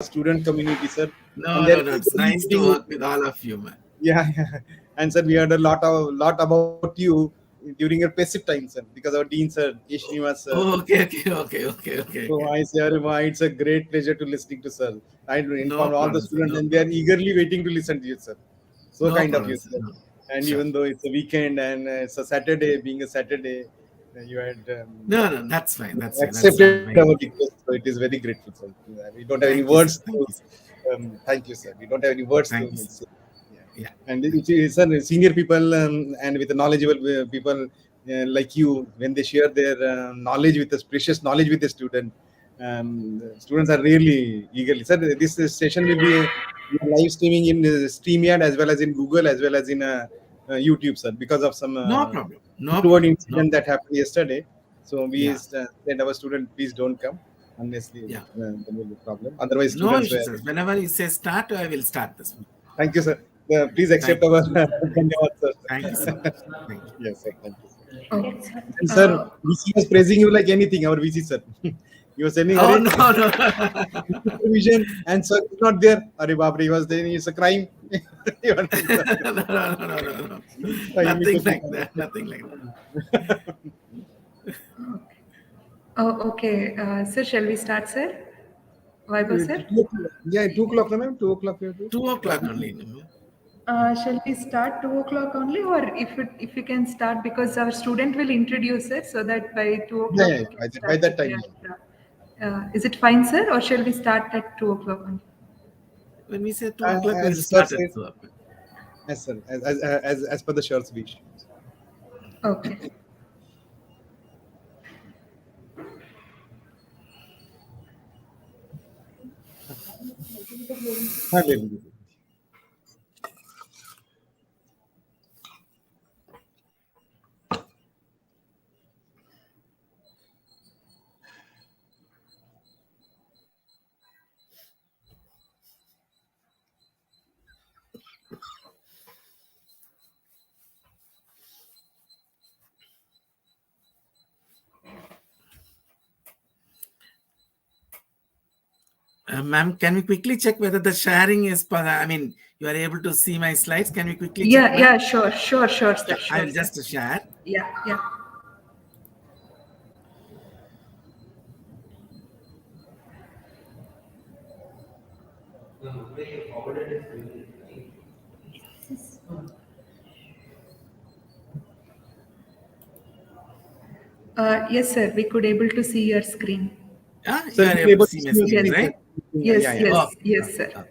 student community, sir. No, And they're no, no. It's eagerly nice to waiting. work with all of you, man. Yeah, yeah. And sir, we heard a lot about you during your passive time, sir, because our dean, sir, Srinivas, sir. Oh, okay, okay, okay, okay, okay, So okay. I say, "Arey, it's a great pleasure to listening to sir. I No inform all the problem, sir. students, No and they are problem. eagerly waiting to listen to you, sir. So No kind of problem, you, sir. sir. No. And Sure. even though it's a weekend and it's a Saturday, being a Saturday, you had No, no, that's fine. That's fine. That's accepted I'm our very request. So it is very grateful, sir. We don't have any Thank you, words sir. to. Thank you, sir. Thank you, sir. We don't have any words to Thank you, sir. say. Yeah. Yeah. And Thank it is, sir, senior people and with the knowledgeable people like you, when they share their knowledge with us, precious knowledge with the student, the students are really eagerly. Sir, this session will be live streaming in StreamYard as well as in Google as well as in YouTube, sir, because of some No problem. No untoward problem. No incident that problem. happened yesterday. So we Yeah. said our student, please don't come unless Yeah. there will be problem. Otherwise, No students were. issues, sir. Whenever you say start, I will start this one. Thank you, sir. Please accept Thank you, our sir. धन्यवाद, sir. Thank you so much. Thank you. Yes, sir. Thank you, sir. Okay. And sir, VC was praising you like anything. Our VC, sir. He was telling, Oh, "Arey, no, no. supervision and sir is not there." Arey, Babri, he was saying it's a crime. You understand? No, no, no, no, no, no. You need to Nothing think like that. Nothing like that. Oh, okay. Sir, shall we start, sir? Vaibhav, sir? 2 o'clock. Yeah, 2 o'clock, no, ma'am. 2 o'clock. You have to. 2 o'clock only. No? Shall we start 2 o'clock only, or if you can start, because our student will introduce it, so that by 2 o'clock Yeah, yeah. we can By start. that time, Yeah, yeah. yeah. Is it fine, sir, or shall we start at 2 o'clock only? When we say 2 o'clock, we will As sir start at said, 2 o'clock. yes, sir. As per the shirt's wish. Okay. Hallelujah. Ma'am, can we quickly check whether the sharing is, I mean, you are able to see my slides? Can we quickly check, Yeah, ma'am? yeah, sure, sir, Sure, sure, I will sir. just share. Yeah, yeah. Yes, sir. We could able to see your screen. You Sir, are we able to able to see see my your screen, screen, Yes, sir. right? yes, Yeah, yeah. yes, Okay. yes, sir. Okay.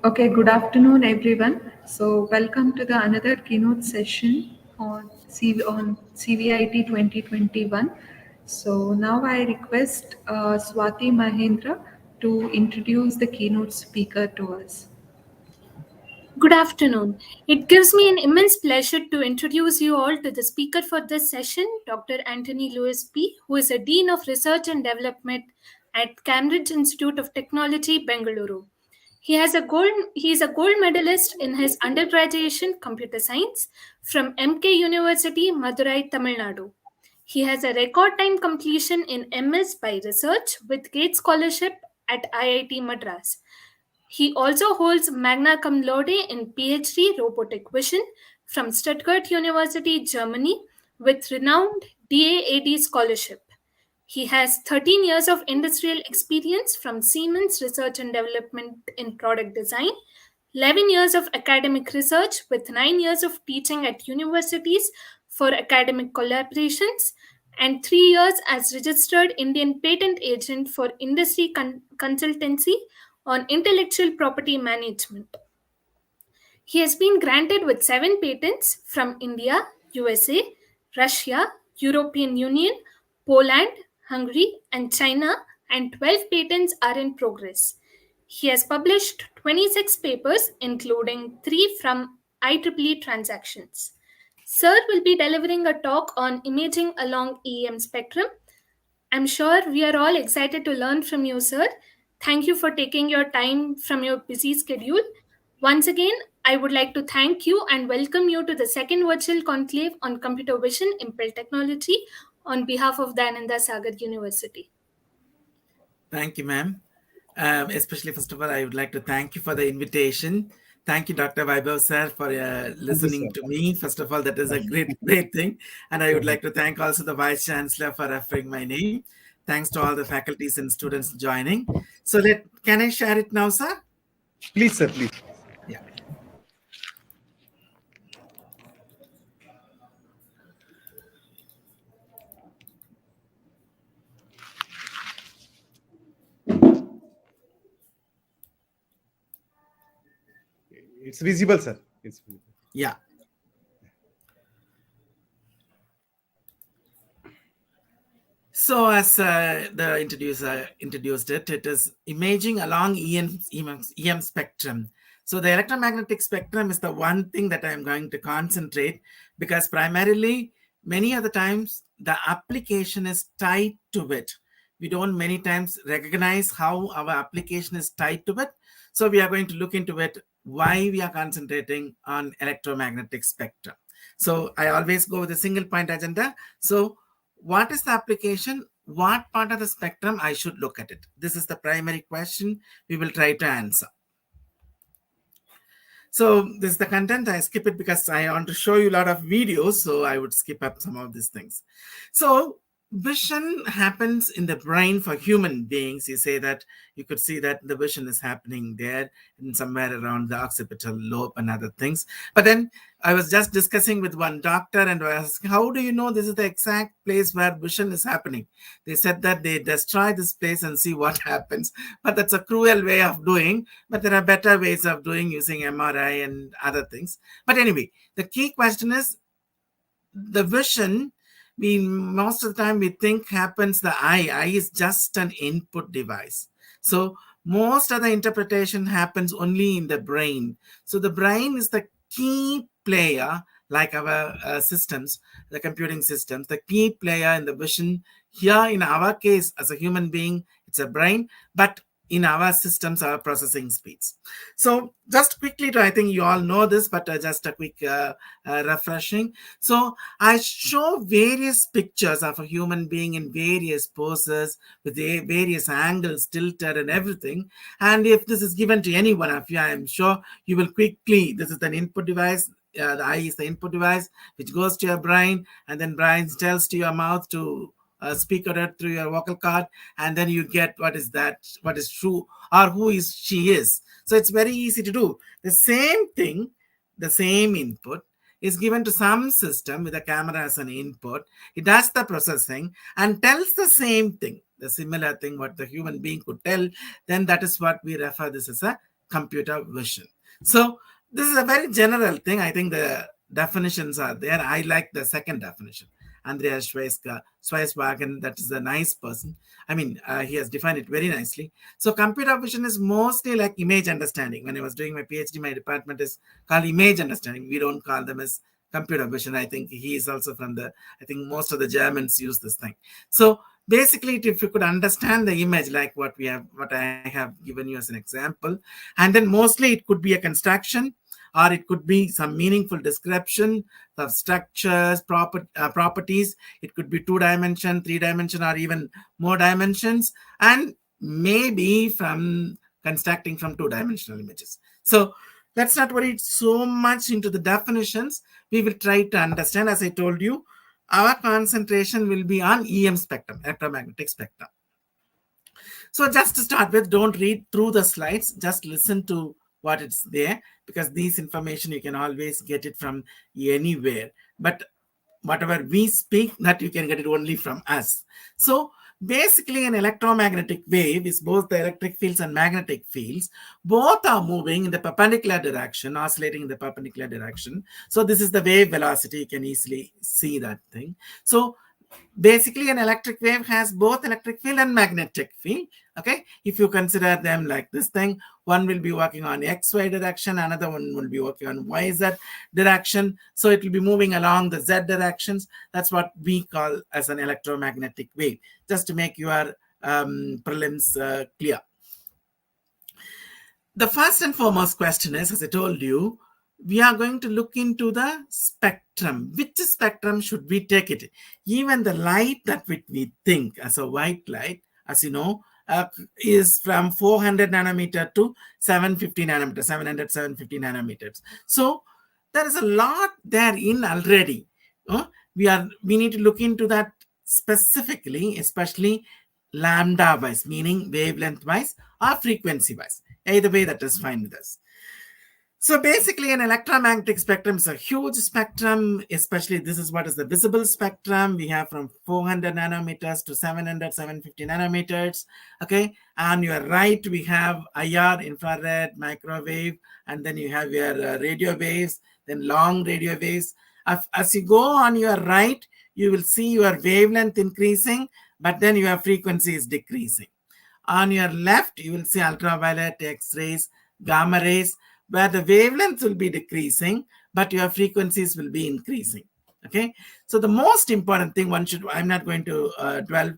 Okay, good afternoon, everyone. So, welcome to the another keynote session on CVIT 2021. So, now I request Swati Mahendra to introduce the keynote speaker to us. Good afternoon. It gives me an immense pleasure to introduce you all to the speaker for this session, Dr. Anthony Lewis P., who is a Dean of Research and Development at Cambridge Institute of Technology, Bengaluru. He is a gold medalist in his undergraduate computer science from MK University, Madurai, Tamil Nadu. He has a record time completion in MS by research with Gates Scholarship at IIT Madras. He also holds magna cum laude in PhD Robotic Vision from Stuttgart University, Germany, with renowned DAAD scholarship. He has 13 years of industrial experience from Siemens Research and Development in product design, 11 years of academic research with 9 years of teaching at universities for academic collaborations, and 3 years as registered Indian patent agent for industry consultancy on intellectual property management. He has been granted with 7 patents from India, USA, Russia, European Union, Poland, Hungary, and China, and 12 patents are in progress. He has published 26 papers, including 3 from IEEE transactions. Sir will be delivering a talk on imaging along EM spectrum. I'm sure we are all excited to learn from you, sir. Thank you for taking your time from your busy schedule. Once again, I would like to thank you and welcome you to the second virtual conclave on computer vision impelled technology on behalf of Dayananda Sagar University. Thank you, ma'am. Especially, first of all, I would like to thank you for the invitation. Thank you, Dr. Vaibhav, sir, for listening to me. First of all, that is a great thing. And I would like to thank also the Vice Chancellor for referring my name. Thanks to all the faculties and students joining. So can I share it now, sir? Please, sir, please. Yeah. It's visible, sir. It's visible. Yeah. So as the introducer introduced it, it is imaging along EM spectrum. So the electromagnetic spectrum is the one thing that I'm going to concentrate, because primarily many of the times the application is tied to it. We don't many times recognize how our application is tied to it. So we are going to look into it, why we are concentrating on electromagnetic spectrum. So I always go with a single point agenda. So what is the application? What part of the spectrum I should look at it? This is the primary question we will try to answer. So this is the content. I skip it because I want to show you a lot of videos. So I would skip up some of these things. So vision happens in the brain for human beings. You say that you could see that the vision is happening there in somewhere around the occipital lobe and other things. But then I was just discussing with one doctor and I was asking, how do you know this is the exact place where vision is happening? They said that they destroy this place and see what happens. But that's a cruel way of doing. But there are better ways of doing using MRI and other things. But anyway, the key question is the vision. Most of the time we think happens the eye is just an input device. So most of the interpretation happens only in the brain. So the brain is the key player, like our systems, the computing systems, the key player in the vision. Here in our case, as a human being, it's a brain, but in our systems, our processing speeds. So just quickly, I think you all know this, but just a quick refreshing. So I show various pictures of a human being in various poses with the various angles tilted and everything. And if this is given to any one of you, I am sure you will quickly, this is an input device. The eye is the input device, which goes to your brain, and then brain tells to your mouth to speak it through your vocal cord, and then you get what is that, what is true, or who is she is. So it's very easy to do. The same thing, the same input is given to some system with a camera as an input. It does the processing and tells the same thing, the similar thing what the human being could tell. Then that is what we refer this as a computer vision. So this is a very general thing. I think the definitions are there. I like the second definition. Andreas Schweiswagen, that is a nice person. I mean, he has defined it very nicely. So computer vision is mostly like image understanding. When I was doing my PhD, my department is called image understanding. We don't call them as computer vision. I think he is also from I think most of the Germans use this thing. So basically, if you could understand the image like what I have given you as an example, and then mostly it could be a construction, or it could be some meaningful description of structures, properties. It could be 2-dimension, 3-dimension, or even more dimensions, and maybe from constructing from 2-dimensional images. So let's not worry so much into the definitions. We will try to understand. As I told you, our concentration will be on EM spectrum, electromagnetic spectrum. So just to start with, don't read through the slides, just listen to what it's there, because these information you can always get it from anywhere. But whatever we speak, that you can get it only from us. So basically, an electromagnetic wave is both the electric fields and magnetic fields. Both are moving in the perpendicular direction, oscillating in the perpendicular direction. So this is the wave velocity. You can easily see that thing. So basically, an electric wave has both electric field and magnetic field. Okay, if you consider them like this thing, one will be working on XY direction, another one will be working on YZ direction. So it will be moving along the Z directions. That's what we call as an electromagnetic wave, just to make your prelims clear. The first and foremost question is, as I told you, we are going to look into the spectrum. Which spectrum should we take it? Even the light that we think as a white light, as you know, is from 400 nanometer to 750 nanometers, 700, 750 nanometers. So there is a lot therein already. We need to look into that specifically, especially lambda wise, meaning wavelength wise or frequency wise. Either way, that is fine with us. So basically, an electromagnetic spectrum is a huge spectrum, especially this is what is the visible spectrum. We have from 400 nanometers to 700, 750 nanometers. Okay, and you are right, we have IR, infrared, microwave, and then you have your radio waves, then long radio waves. As you go on your right, you will see your wavelength increasing, but then your frequency is decreasing. On your left, you will see ultraviolet, X-rays, gamma rays, where the wavelengths will be decreasing, but your frequencies will be increasing. Okay, so the most important thing I'm not going to dwell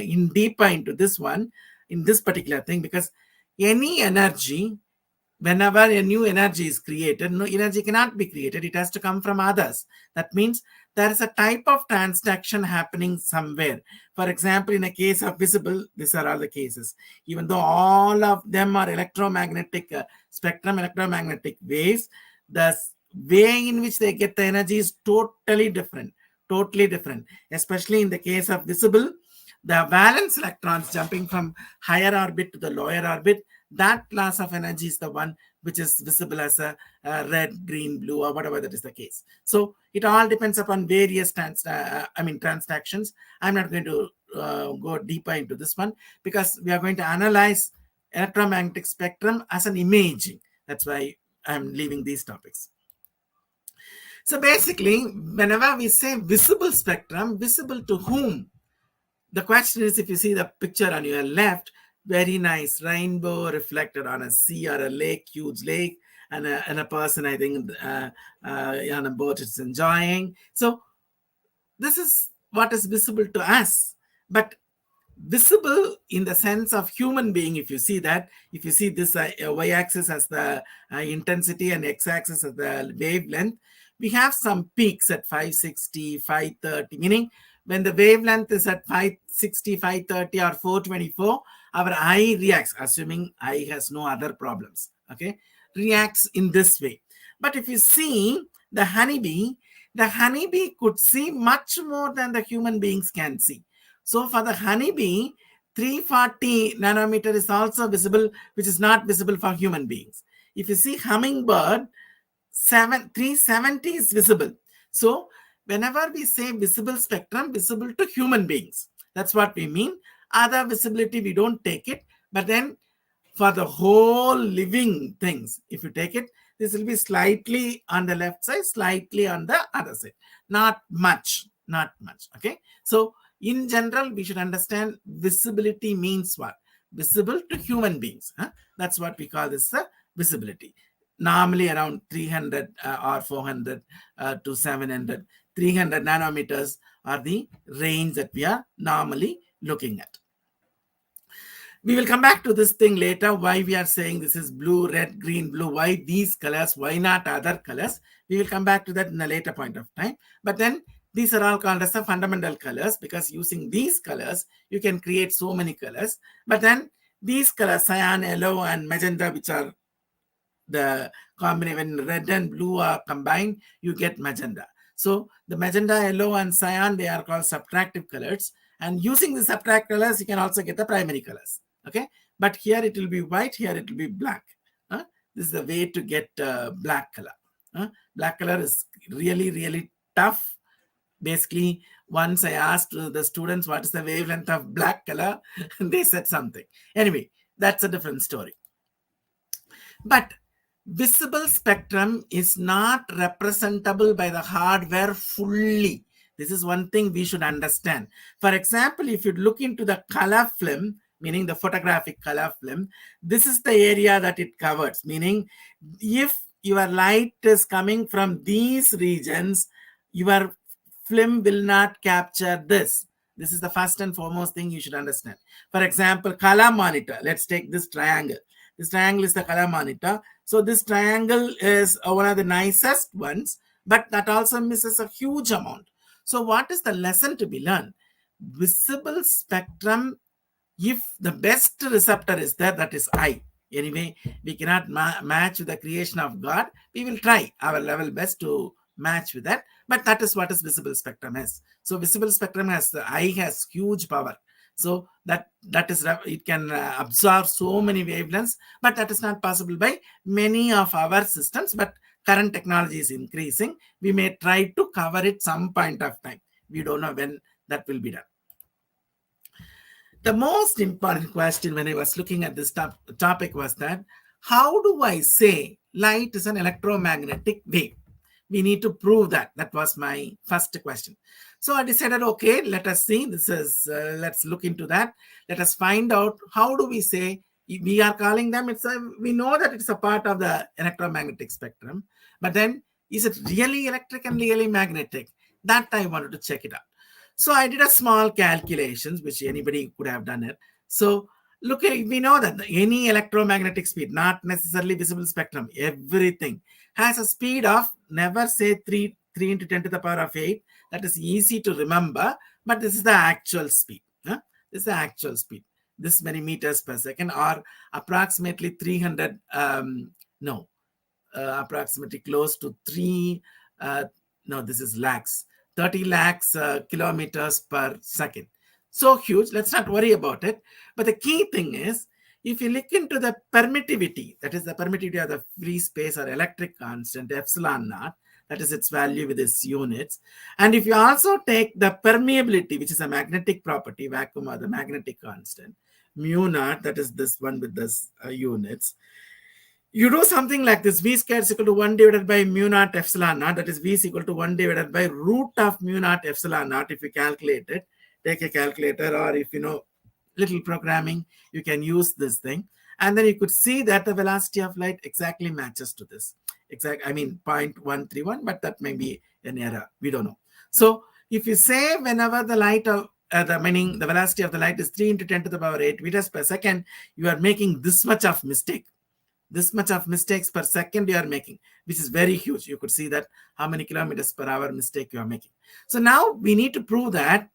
in deeper into this one, in this particular thing, because any energy, whenever a new energy is created, no energy cannot be created. It has to come from others. That means there is a type of transaction happening somewhere. For example, in a case of visible, these are all the cases. Even though all of them are electromagnetic spectrum, electromagnetic waves, the way in which they get the energy is totally different. Totally different. Especially in the case of visible, the valence electrons jumping from higher orbit to the lower orbit, that class of energy is the one which is visible as a red, green, blue, or whatever that is the case. So it all depends upon various transactions. I'm not going to go deeper into this one, because we are going to analyze electromagnetic spectrum as an imaging. That's why I'm leaving these topics. So basically, whenever we say visible spectrum, visible to whom? The question is, if you see the picture on your left, very nice rainbow reflected on a sea or a lake, huge lake, and a person, I think, on a boat is enjoying. So this is what is visible to us. But visible in the sense of human being, if you see that, if you see this y-axis as the intensity and x-axis as the wavelength, we have some peaks at 560, 530, meaning when the wavelength is at 560, 530 or 424, our eye reacts, assuming eye has no other problems, okay, reacts in this way. But if you see the honeybee could see much more than the human beings can see. So for the honeybee, 340 nanometer is also visible, which is not visible for human beings. If you see hummingbird, 370 is visible. So whenever we say visible spectrum, visible to human beings, that's what we mean. Other visibility, we don't take it. But then for the whole living things, if you take it, this will be slightly on the left side, slightly on the other side. Not much. Okay. So in general, we should understand visibility means what? Visible to human beings. That's what we call this visibility. Normally around 300 or 400 to 700. 300 nanometers are the range that we are normally looking at. We will come back to this thing later, why we are saying this is blue, red, green, blue, why these colors, why not other colors. We will come back to that in a later point of time. But then these are all called as the fundamental colors, because using these colors, you can create so many colors. But then these colors, cyan, yellow, and magenta, which are the combination, when red and blue are combined, you get magenta. So the magenta, yellow, and cyan, they are called subtractive colors. And using the subtractive colors, you can also get the primary colors. Okay, but here it will be white, here it will be black. This is the way to get black color. Black color is really, really tough. Basically, once I asked the students what is the wavelength of black color, they said something. Anyway, that's a different story. But visible spectrum is not representable by the hardware fully. This is one thing we should understand. For example, if you look into the color film, meaning the photographic color film, this is the area that it covers. Meaning, if your light is coming from these regions, your film will not capture this. This is the first and foremost thing you should understand. For example, color monitor. Let's take this triangle. This triangle is the color monitor. So this triangle is one of the nicest ones, but that also misses a huge amount. So what is the lesson to be learned? Visible spectrum, if the best receptor is there, that is eye. Anyway, we cannot match with the creation of God. We will try our level best to match with that, but that is what is visible spectrum is. So visible spectrum has, the eye has huge power. So that is, it can absorb so many wavelengths, but that is not possible by many of our systems. But current technology is increasing. We may try to cover it some point of time. We don't know when that will be done. The most important question when I was looking at this topic was that, how do I say light is an electromagnetic wave? We need to prove that. That was my first question. So I decided, okay, let us see. This is, let's look into that. Let us find out, how do we say, we are calling them, we know that it's a part of the electromagnetic spectrum, but then is it really electric and really magnetic? That I wanted to check it out. So I did a small calculations, which anybody could have done it. So look, we know that any electromagnetic speed, not necessarily visible spectrum, everything has a speed of, never say 3 into 10 to the power of 8. That is easy to remember, but this is the actual speed. This is the actual speed. This many meters per second, or approximately 300, approximately close to 3, this is lakhs. 30 lakhs kilometers per second. So huge, let's not worry about it. But the key thing is, if you look into the permittivity, that is the permittivity of the free space or electric constant, epsilon naught, that is its value with its units. And if you also take the permeability, which is a magnetic property, vacuum or the magnetic constant, mu naught, that is this one with this units, you do something like this: v squared is equal to 1 divided by mu naught epsilon naught, that is v is equal to 1 divided by root of mu naught epsilon naught. If you calculate it, take a calculator, or if you know little programming, you can use this thing. And then you could see that the velocity of light exactly matches to this. 0.131, but that may be an error. We don't know. So if you say whenever the light of, meaning the velocity of the light is 3 into 10 to the power 8 meters per second, you are making this much of mistake. This much of mistakes per second you are making, which is very huge. You could see that how many kilometers per hour mistake you are making. So now we need to prove that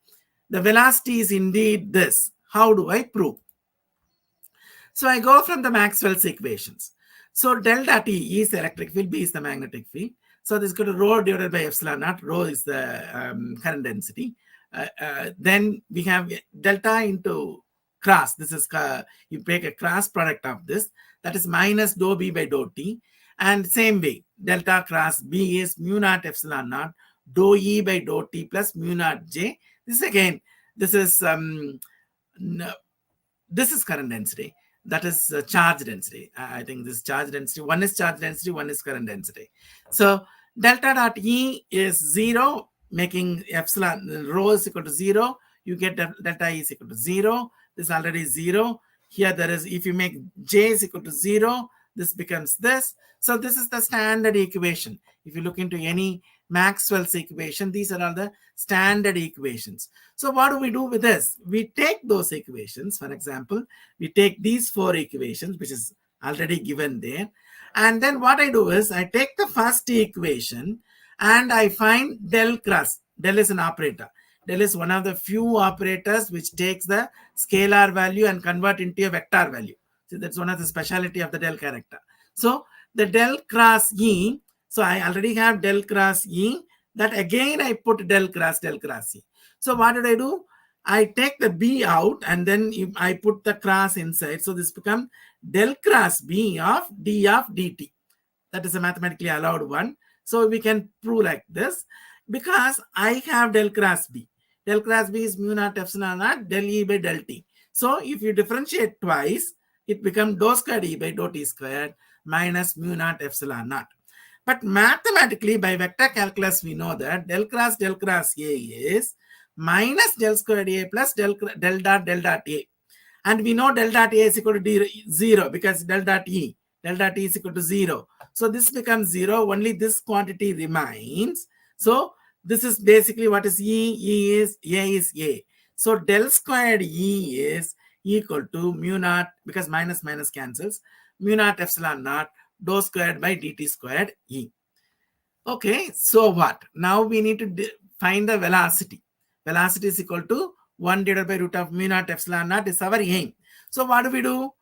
the velocity is indeed this. How do I prove? So I go from the Maxwell's equations. So delta T is the electric field, B is the magnetic field. So this is equal to rho divided by epsilon naught. Rho is the current density. Then we have delta into cross. This is, you take a cross product of this. That is minus dou B by dou T. And same way, delta cross B is mu naught epsilon naught, dou E by dou T plus mu naught J. This again, this is current density. That is charge density. I think this charge density. One is charge density, one is current density. So delta dot E is 0, making epsilon rho is equal to 0. You get delta E is equal to 0. This is already 0. Here there is, if you make J is equal to 0, this becomes this. So this is the standard equation. If you look into any Maxwell's equation. These are all the standard equations. So what do we do with this? We take those equations. For example, we take these 4 equations, which is already given there. And then what I do is I take the first equation and I find del cross. Del is an operator. Del is one of the few operators which takes the scalar value and convert into a vector value. So that's one of the speciality of the del character. So the del cross E, so I already have del cross E, that again I put del cross E. So what did I do? I take the B out and then I put the cross inside. So this becomes del cross B of d of dt. That is a mathematically allowed one. So we can prove like this because I have del cross B. Del cross B is mu naught epsilon naught del E by del T. So if you differentiate twice, it becomes dou squared E by dou T squared minus mu naught epsilon naught. But mathematically, by vector calculus, we know that del cross A is minus del squared A plus del dot A. And we know del dot A is equal to 0 because del dot E is equal to 0. So this becomes 0. Only this quantity remains. So this is basically what is E. E is A. So del squared E is equal to mu naught, because minus cancels, mu naught epsilon naught dou squared by dt squared E. Okay, so what? Now we need to find the velocity. Velocity is equal to 1 divided by root of mu naught epsilon naught is our aim. So what do?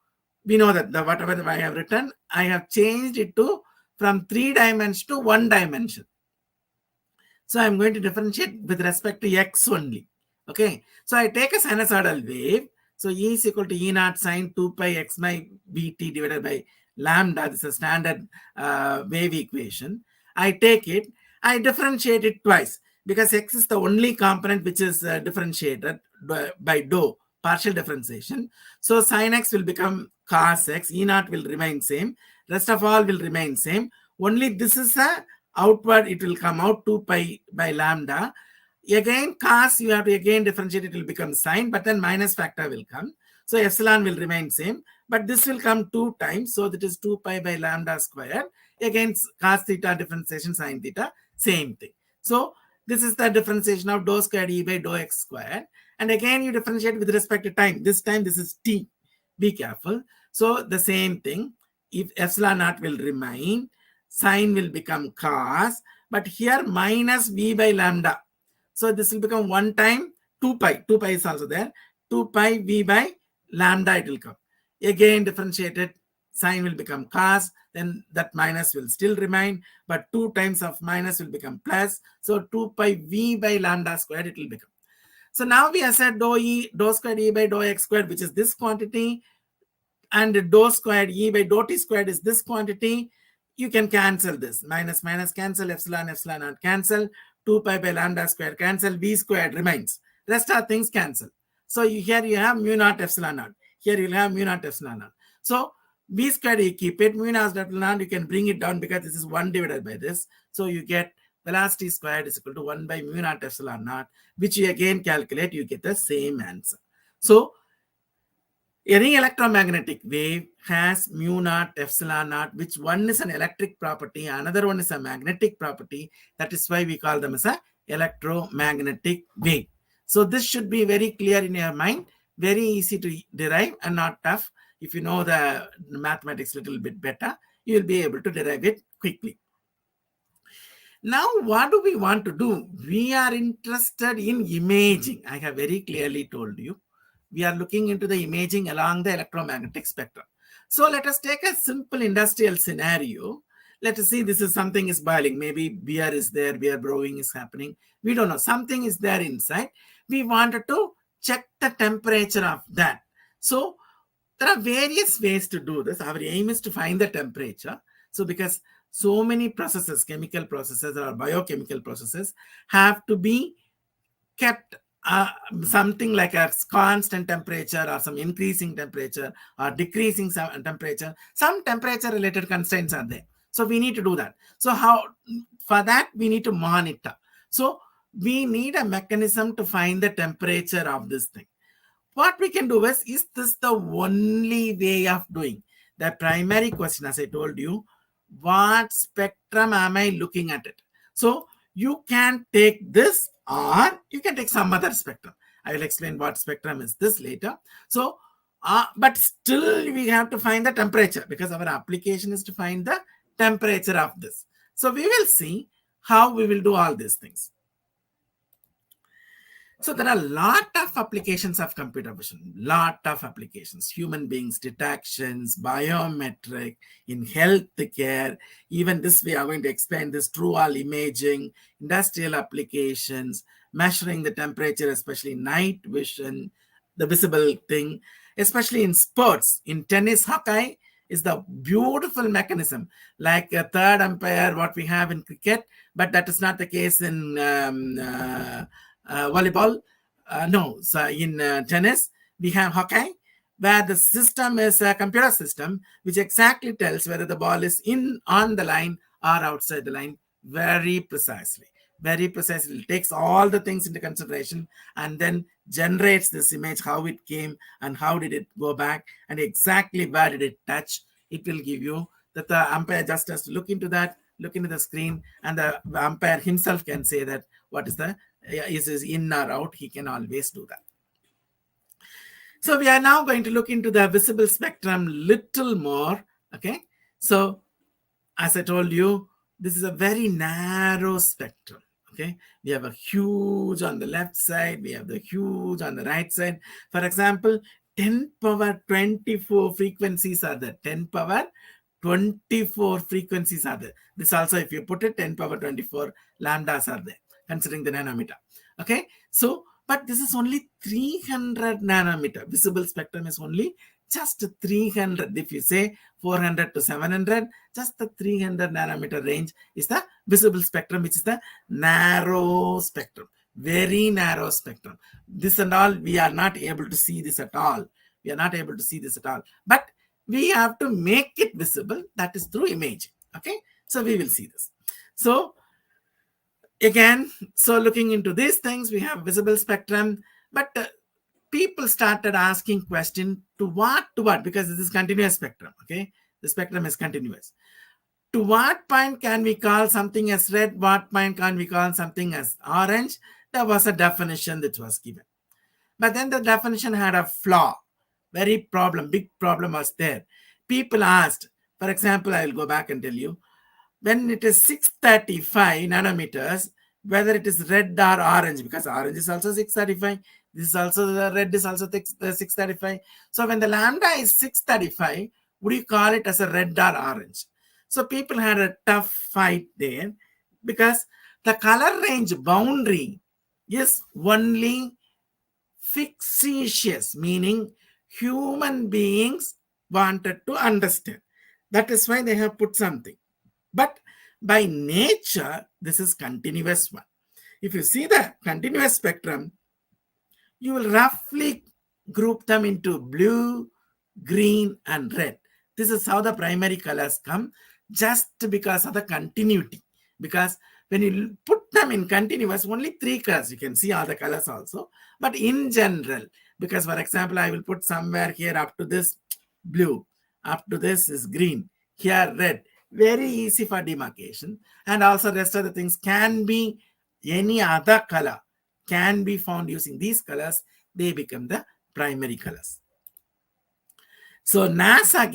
We know that whatever I have written, I have changed it to from 3 dimensions to 1 dimension. So I'm going to differentiate with respect to x only. Okay, so I take a sinusoidal wave. So E is equal to E naught sine 2 pi x by bt divided by lambda. This is a standard wave equation. I take it, I differentiate it twice because x is the only component which is differentiated by dou, partial differentiation. So sin x will become cos x, E naught will remain same, rest of all will remain same. Only this is a outward, it will come out 2 pi by lambda. Again, cos, you have to again differentiate, it will become sine, but then minus factor will come. So epsilon will remain same, but this will come 2 times. So that is 2 pi by lambda square. Again, cos theta differentiation, sine theta, same thing. So this is the differentiation of dou squared E by dou x squared. And again, you differentiate with respect to time. This time, this is t. Be careful. So the same thing. If epsilon naught will remain, sine will become cos, but here minus v by lambda. So this will become 1 time 2 pi. 2 pi is also there. 2 pi v by lambda it will come. Again differentiated, sine will become cos, then that minus will still remain, but 2 times of minus will become plus. So 2 pi v by lambda squared it will become. So now we have said dou squared E by dou x squared, which is this quantity, and dou squared E by dou t squared is this quantity. You can cancel this. Minus cancel, epsilon naught cancel, 2 pi by lambda squared cancel, v squared remains. Rest of things cancel. So here you have mu naught epsilon naught. Here you'll have mu naught epsilon naught. So v squared you keep it, mu naught epsilon naught you can bring it down because this is 1 divided by this. So you get velocity squared is equal to 1 by mu naught epsilon naught, which you again calculate, you get the same answer. So any electromagnetic wave has mu naught epsilon naught, which one is an electric property, another one is a magnetic property. That is why we call them as a electromagnetic wave. So this should be very clear in your mind, very easy to derive and not tough. If you know the mathematics a little bit better, you will be able to derive it quickly. Now, what do we want to do? We are interested in imaging. I have very clearly told you. We are looking into the imaging along the electromagnetic spectrum. So let us take a simple industrial scenario. Let us see, this is something is boiling. Maybe beer is there, beer brewing is happening. We don't know. Something is there inside. We wanted to check the temperature of that. So there are various ways to do this. Our aim is to find the temperature. So because so many processes, chemical processes or biochemical processes have to be kept something like a constant temperature or some increasing temperature or decreasing temperature. Some temperature related constraints are there. So we need to do that. So for that we need to monitor. So we need a mechanism to find the temperature of this thing. What we can do is this the only way of doing? The primary question, as I told you, what spectrum am I looking at it? So you can take this or you can take some other spectrum. I will explain what spectrum is this later. So, but still we have to find the temperature because our application is to find the temperature of this. So we will see how we will do all these things. So there are a lot of applications of computer vision, lot of applications, human beings, detections, biometric, in healthcare. Even this we are going to explain this true all imaging, industrial applications, measuring the temperature, especially night vision, the visible thing, especially in sports, in tennis, hockey is the beautiful mechanism, like a third umpire, what we have in cricket, but that is not the case in volleyball. No, so in tennis, we have hockey, where the system is a computer system, which exactly tells whether the ball is in on the line or outside the line very precisely. Very precisely. It takes all the things into consideration and then generates this image, how it came and how did it go back and exactly where did it touch. It will give you that the umpire just has to look into that, look into the screen, and the umpire himself can say that what is the is in or out. He can always do that. So we are now going to look into the visible spectrum little more. Okay. So as I told you, this is a very narrow spectrum. Okay. We have a huge on the left side. We have the huge on the right side. For example, 10 power 24 frequencies are there. 10 power 24 frequencies are there. This also, if you put it, 10 power 24 lambdas are there, considering the nanometer. Okay. So, but this is only 300 nanometer. Visible spectrum is only just 300. If you say 400 to 700, just the 300 nanometer range is the visible spectrum, which is the narrow spectrum, very narrow spectrum. This and all, we are not able to see this at all. We are not able to see this at all. But we have to make it visible. That is through imaging. Okay. So we will see this. So again, so looking into these things, we have visible spectrum, but people started asking question to what, because this is continuous spectrum. Okay. The spectrum is continuous. To what point can we call something as red? What point can we call something as orange? There was a definition that was given. But then the definition had a flaw. Big problem was there. People asked, for example, I will go back and tell you, when it is 635 nanometers, whether it is red or orange, because orange is also 635, this is also the red is also 635. So when the lambda is 635, would you call it as a red or orange? So people had a tough fight there because the color range boundary is only fictitious, meaning human beings wanted to understand. That is why they have put something. But by nature, this is continuous one. If you see the continuous spectrum, you will roughly group them into blue, green, and red. This is how the primary colors come, just because of the continuity. Because when you put them in continuous, only 3 colors. You can see all the colors also. But in general, because for example, I will put somewhere here up to this blue, up to this is green, here red. Very easy for demarcation. And also rest of the things can be any other color, can be found using these colors. They become the primary colors. So NASA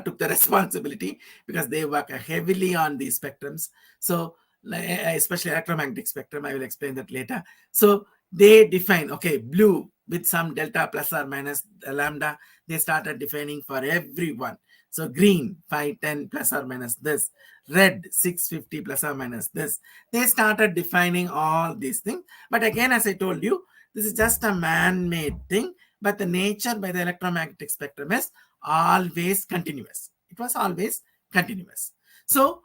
took the responsibility because they work heavily on these spectrums. So especially electromagnetic spectrum, I will explain that later. So they define, okay, blue with some delta plus or minus lambda, they started defining for everyone. So green, 510 plus or minus this. Red, 650 plus or minus this. They started defining all these things. But again, as I told you, this is just a man-made thing. But the nature by the electromagnetic spectrum is always continuous. It was always continuous. So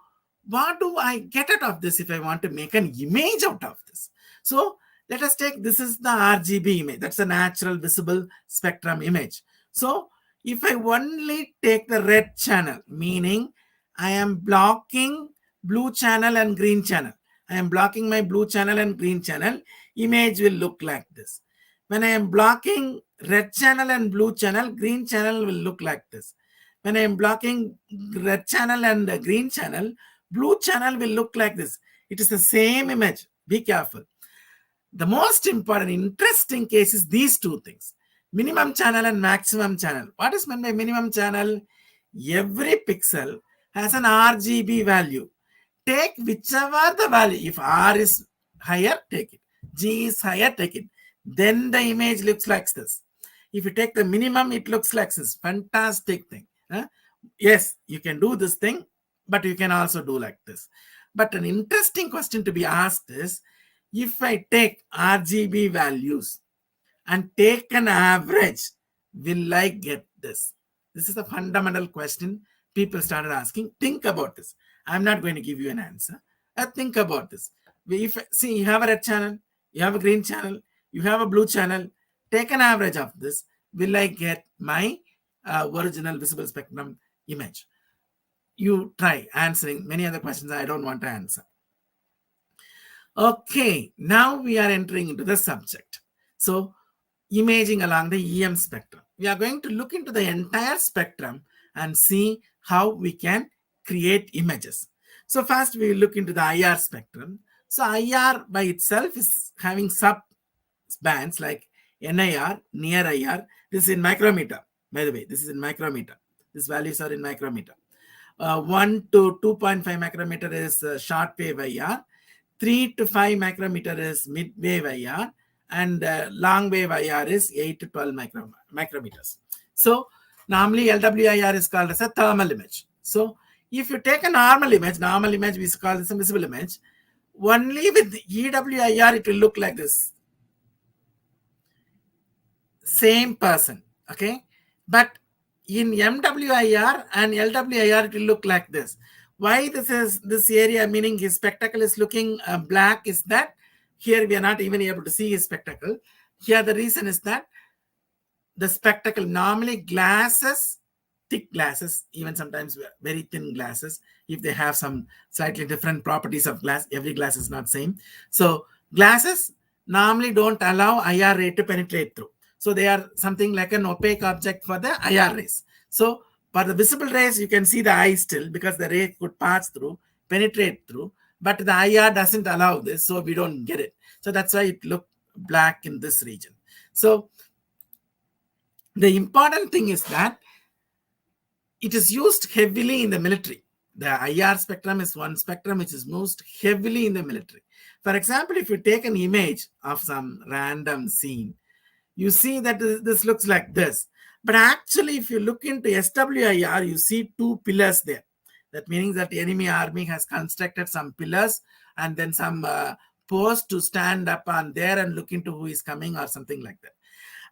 what do I get out of this if I want to make an image out of this? So let us take, this is the RGB image. That's a natural visible spectrum image. So if I only take the red channel, meaning I am blocking blue channel and green channel. I am blocking my blue channel and green channel. Image will look like this. When I am blocking red channel and blue channel, green channel will look like this. When I am blocking red channel and green channel, blue channel will look like this. It is the same image. Be careful. The most important, interesting case is these two things: minimum channel and maximum channel. What is meant by minimum channel? Every pixel has an RGB value. Take whichever the value. If R is higher, take it. G is higher, take it. Then the image looks like this. If you take the minimum, it looks like this. Fantastic thing. Yes, you can do this thing, but you can also do like this. But an interesting question to be asked is, if I take RGB values and take an average, will I get this? This is a fundamental question people started asking. Think about this. I'm not going to give you an answer. Think about this. See, you have a red channel, you have a green channel, you have a blue channel. Take an average of this. Will I get my original visible spectrum image? You try answering many other questions I don't want to answer. Okay, now we are entering into the subject. So, imaging along the EM spectrum. We are going to look into the entire spectrum and see how we can create images. So first we will look into the IR spectrum. So IR by itself is having sub bands like NIR, near IR. This is in micrometer, by the way. This is in micrometer. These values are in micrometer. 1 to 2.5 micrometer is short wave IR. 3 to 5 micrometer is mid wave IR. And long wave IR is 8 to 12 micrometers. So normally LWIR is called as a thermal image. So if you take a normal image we call this a visible image. Only with EWIR it will look like this. Same person, okay? But in MWIR and LWIR it will look like this. Why this area, meaning his spectacle is looking black, is that here we are not even able to see his spectacle. Here the reason is that the spectacle, normally glasses, thick glasses, even sometimes very thin glasses, if they have some slightly different properties of glass, every glass is not same. So glasses normally don't allow IR ray to penetrate through. So they are something like an opaque object for the IR rays. So for the visible rays, you can see the eye still because the ray could pass through, penetrate through, but the IR doesn't allow this, so we don't get it. So that's why it looked black in this region. So the important thing is that it is used heavily in the military. The IR spectrum is one spectrum which is used heavily in the military. For example, if you take an image of some random scene, you see that this looks like this. But actually, if you look into SWIR, you see two pillars there. That means that the enemy army has constructed some pillars and then some posts to stand up on there and look into who is coming or something like that.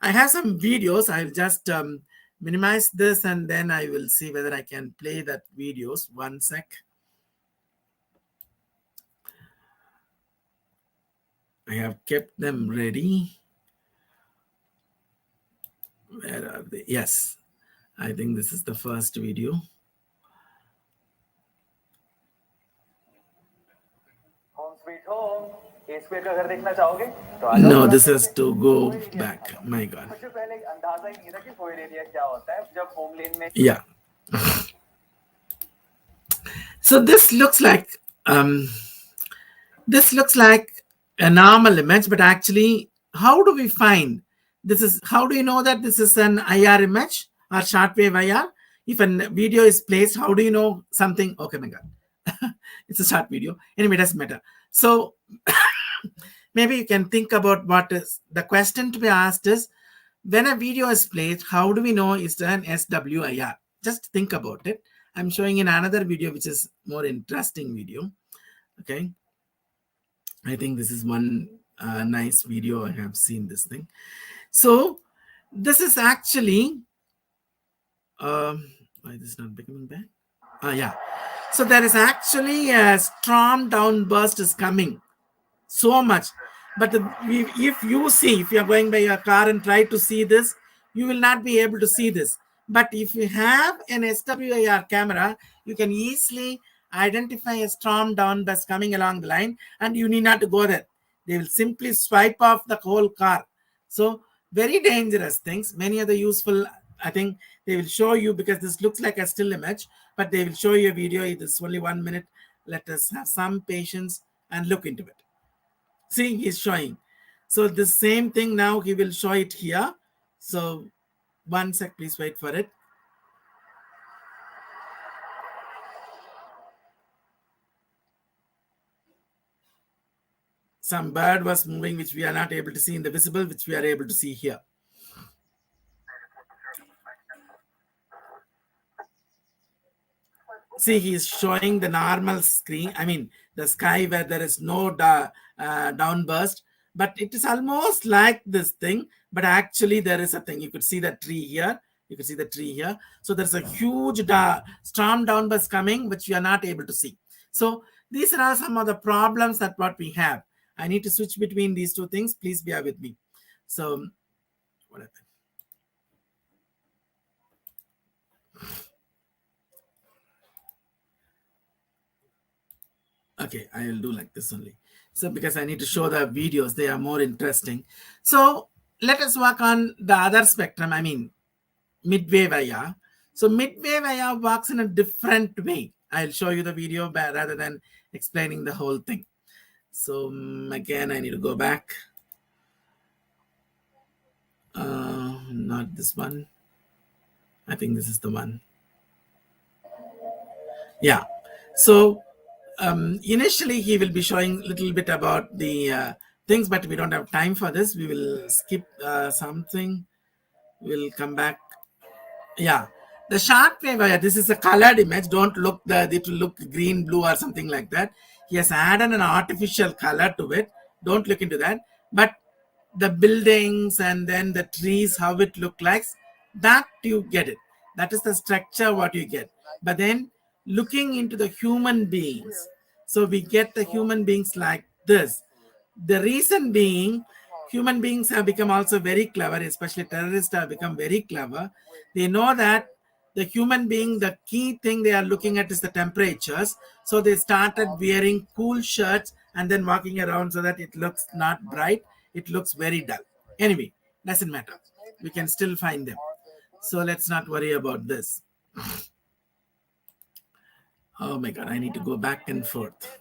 I have some videos. I'll just minimize this and then I will see whether I can play that videos. 1 sec. I have kept them ready. Where are they? Yes, I think this is the first video. Home sweet home. A-square का घर देखना चाहोगे? No, this has to go back. My God. मुझे पहले अंदाजा ही नहीं था कि void area क्या होता है जब home lane में. Yeah. So this looks like a normal image, but actually, how do we find this is? How do you know that this is an IR image or shortwave IR? If a video is placed, how do you know something? Okay, my God, it's a short video. Anyway, it doesn't matter. So maybe you can think about what is the question to be asked is, when a video is played, how do we know it's an SWIR? Just think about it. I'm showing in another video, which is more interesting video. Okay. I think this is one nice video. I have seen this thing. So this is actually, why this is not becoming bad? Yeah. So there is actually a storm downburst is coming so much. But if you are going by your car and try to see this, you will not be able to see this. But if you have an SWIR camera, you can easily identify a storm downburst coming along the line and you need not to go there. They will simply swipe off the whole car. So very dangerous things. Many other useful, I think they will show you, because this looks like a still image, but they will show you a video. It is only 1 minute. Let us have some patience and look into it. See, he's showing. So the same thing now he will show it here. So one sec, please wait for it. Some bird was moving, which we are not able to see in the visible, which we are able to see here. See, he is showing the normal screen. I mean, the sky where there is no downburst, but it is almost like this thing. But actually, there is a thing. You could see the tree here. You could see the tree here. So there's a huge storm downburst coming, which we are not able to see. So these are some of the problems that what we have. I need to switch between these two things. Please bear with me. So what happened? Okay, I will do like this only. So because I need to show the videos, they are more interesting. So let us work on the other spectrum. I mean, mid-wave IR. So mid-wave IR works in a different way. I'll show you the video rather than explaining the whole thing. So again, I need to go back. Not this one. I think this is the one. Yeah. So initially, he will be showing a little bit about the things, but we don't have time for this. We will skip something. We'll come back. Yeah. The short wave, this is a colored image. Don't look it will look green, blue, or something like that. He has added an artificial color to it. Don't look into that. But the buildings and then the trees, how it look like, that you get it. That is the structure what you get. But then looking into the human beings, so we get the human beings like this. The reason being, human beings have become also very clever, especially terrorists have become very clever. They know that the human being, the key thing they are looking at is the temperatures. So they started wearing cool shirts and then walking around so that it looks not bright. It looks very dull. Anyway, doesn't matter. We can still find them. So let's not worry about this. Oh my God, I need to go back and forth.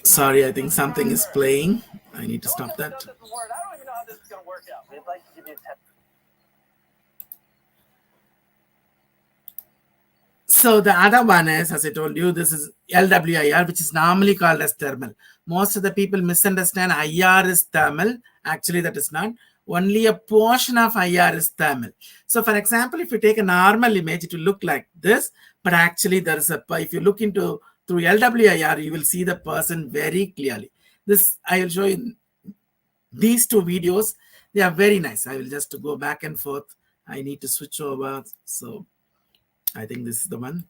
Sorry, I think something is playing. I need to stop that. So the other one is, as I told you, this is LWIR, which is normally called as thermal. Most of the people misunderstand IR is thermal. Actually, that is not. Only a portion of IR is thermal. So for example, if you take a normal image, it will look like this. But actually, there is if you look into through LWIR, you will see the person very clearly. This, I will show you these two videos. They are very nice. I will just go back and forth. I need to switch over. So I think this is the one.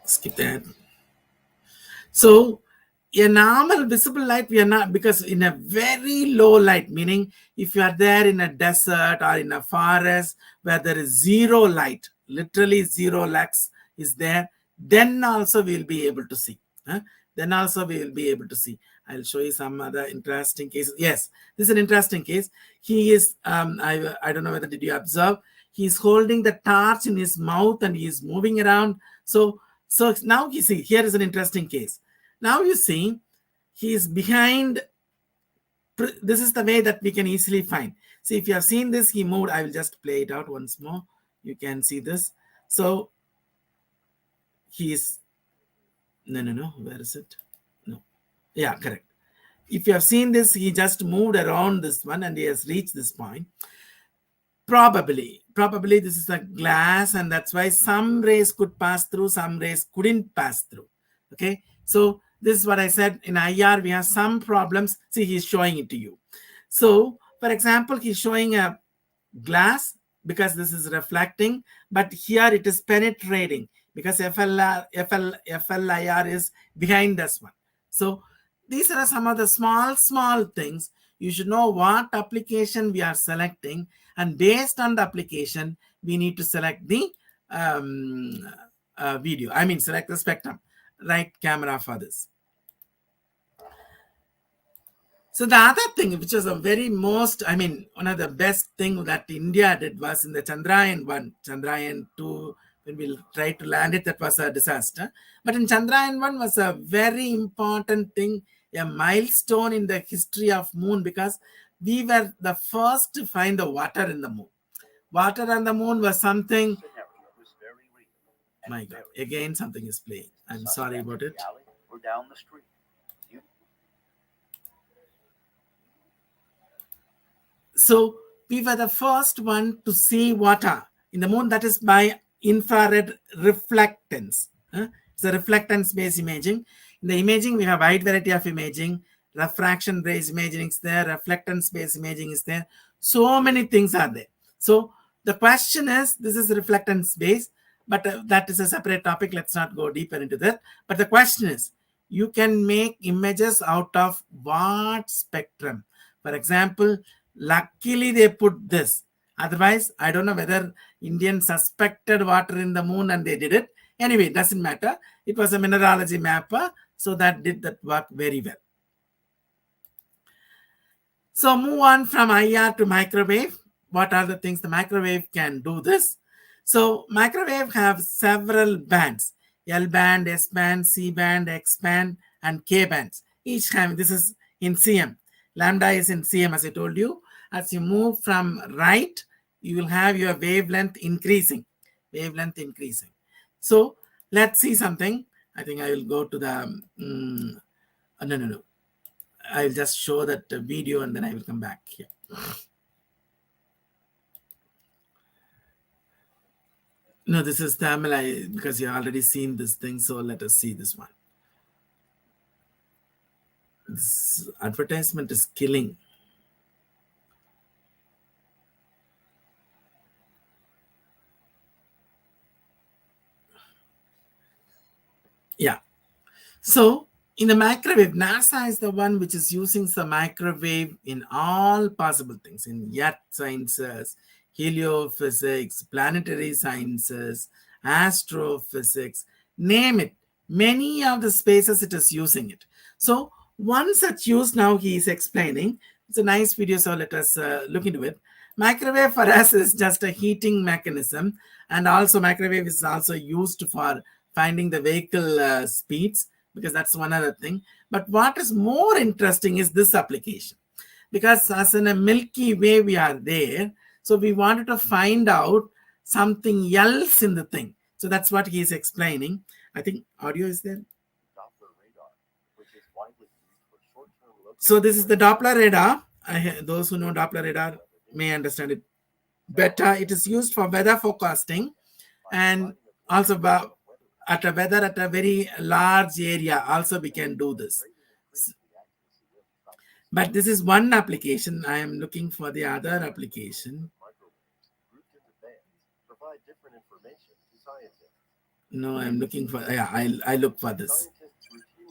Skip that. So a normal visible light, we are not, because in a very low light, meaning if you are there in a desert or in a forest where there is zero light, literally zero lux is there, then also we will be able to see. Then also we will be able to see. I'll show you some other interesting cases. Yes, this is an interesting case. He is, I don't know whether did you observe, he's holding the torch in his mouth and he is moving around. So now you see, here is an interesting case. Now you see, he is behind. This is the way that we can easily find. See, if you have seen this, he moved. I will just play it out once more. You can see this. So he is, no. Where is it? No. Yeah, correct. If you have seen this, he just moved around this one and he has reached this point. Probably this is a glass, and that's why some rays could pass through, some rays couldn't pass through. Okay, so this is what I said. In IR, we have some problems. See, he's showing it to you. So, for example, he's showing a glass because this is reflecting, but here it is penetrating because FLIR is behind this one. So, these are some of the small things. You should know what application we are selecting, and based on the application, we need to select the video. I mean, select the spectrum, right camera for this. So the other thing, which was a very most, I mean, one of the best thing that India did was in the Chandrayaan 1, Chandrayaan 2, when we tried to land it, that was a disaster. But in Chandrayaan-1 was a very important thing, a milestone in the history of moon, because we were the first to find the water in the moon. Water on the moon was something. My God, again something is playing. I'm sorry about it. We're down the street. So we were the first one to see water in the moon. That is by infrared reflectance. It's a reflectance-based imaging. In the imaging, we have a wide variety of imaging. Refraction-based imaging is there. Reflectance-based imaging is there. So many things are there. So the question is, this is reflectance-based, but that is a separate topic. Let's not go deeper into that. But the question is, you can make images out of what spectrum? For example, luckily they put this. Otherwise, I don't know whether Indians suspected water in the moon and they did it. Anyway, it doesn't matter. It was a mineralogy mapper, so that did that work very well. So move on from IR to microwave. What are the things the microwave can do this? So microwave have several bands: L band, S band, C band, X band, and K bands. Each time, this is in cm. Lambda is in cm, as I told you. As you move from right, you will have your wavelength increasing. Wavelength increasing. So let's see something. I think I will go to the, no. I'll just show that video and then I will come back here. No, this is Tamil, because you've already seen this thing. So let us see this one. This advertisement is killing. Yeah. So in the microwave, NASA is the one which is using the microwave in all possible things, in earth sciences, heliophysics, planetary sciences, astrophysics, name it. Many of the spaces it is using it. So one such use now he is explaining. It's a nice video, so let us look into it. Microwave for us is just a heating mechanism, and also microwave is also used for finding the vehicle speeds, because that's one other thing. But what is more interesting is this application, because as in a Milky Way we are there, so we wanted to find out something else in the thing. So that's what he is explaining. I think audio is there. So this is the Doppler radar. Those who know Doppler radar may understand it better. It is used for weather forecasting, and also at a weather at a very large area. Also, we can do this. But this is one application. I am looking for the other application. No, I'm looking for, yeah, I look for this.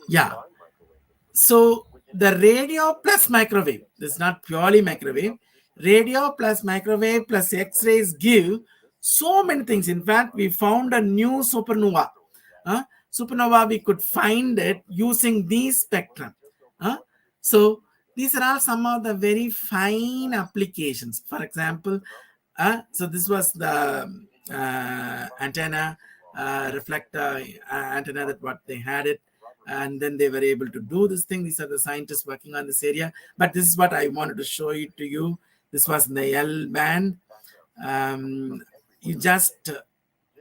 Yeah. So the radio plus microwave, this is not purely microwave. Radio plus microwave plus X-rays give so many things. In fact, we found a new supernova. Supernova, we could find it using these spectrum. So these are all some of the very fine applications. For example, so this was the antenna, reflector antenna, that what they had it. And then they were able to do this thing. These are the scientists working on this area. But this is what I wanted to show it to you. This was in the L band. You just,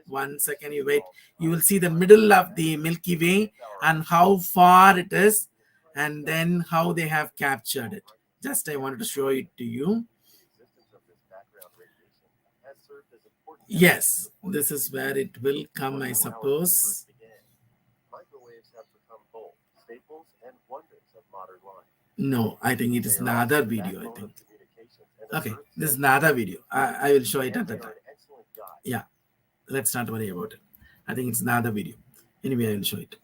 1 second, you wait. You will see the middle of the Milky Way and how far it is, and then how they have captured it. Just I wanted to show it to you. Yes, this is where it will come, I suppose. No, I think it is another video, I think. Okay, this is another video. I will show it at the time. Yeah, let's not worry about it. I think it's another video. Anyway, I will show it.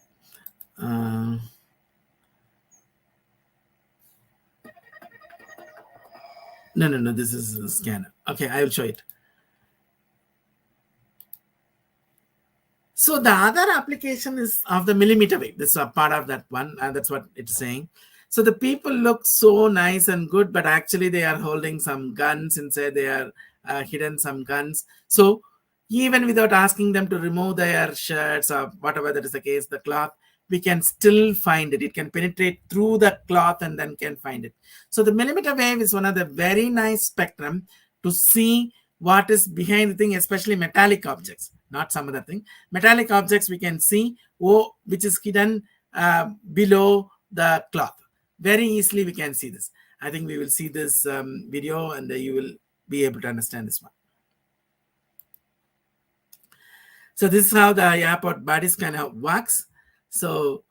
No, this is a scanner. Okay, I will show it. So the other application is of the millimeter wave. This is a part of that one. That's what it's saying. So the people look so nice and good, but actually they are holding some guns inside. They are hidden some guns. So even without asking them to remove their shirts or whatever that is the case, the cloth, we can still find it. It can penetrate through the cloth and then can find it. So the millimeter wave is one of the very nice spectrum to see what is behind the thing, especially metallic objects, not some other thing. Metallic objects we can see which is hidden below the cloth. Very easily we can see this. I think we will see this video and you will be able to understand this one. So this is how the airport body scanner works. So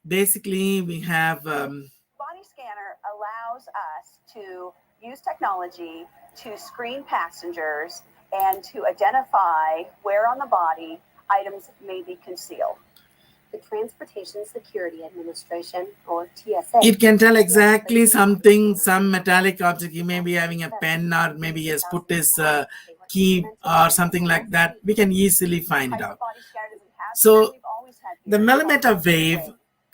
basically we have... Body scanner allows us to use technology to screen passengers and to identify where on the body items may be concealed. The Transportation Security Administration, or TSA. It can tell exactly something, some metallic object. You may be having a pen or maybe he has put his key or something like that. We can easily find it out. So the millimeter wave,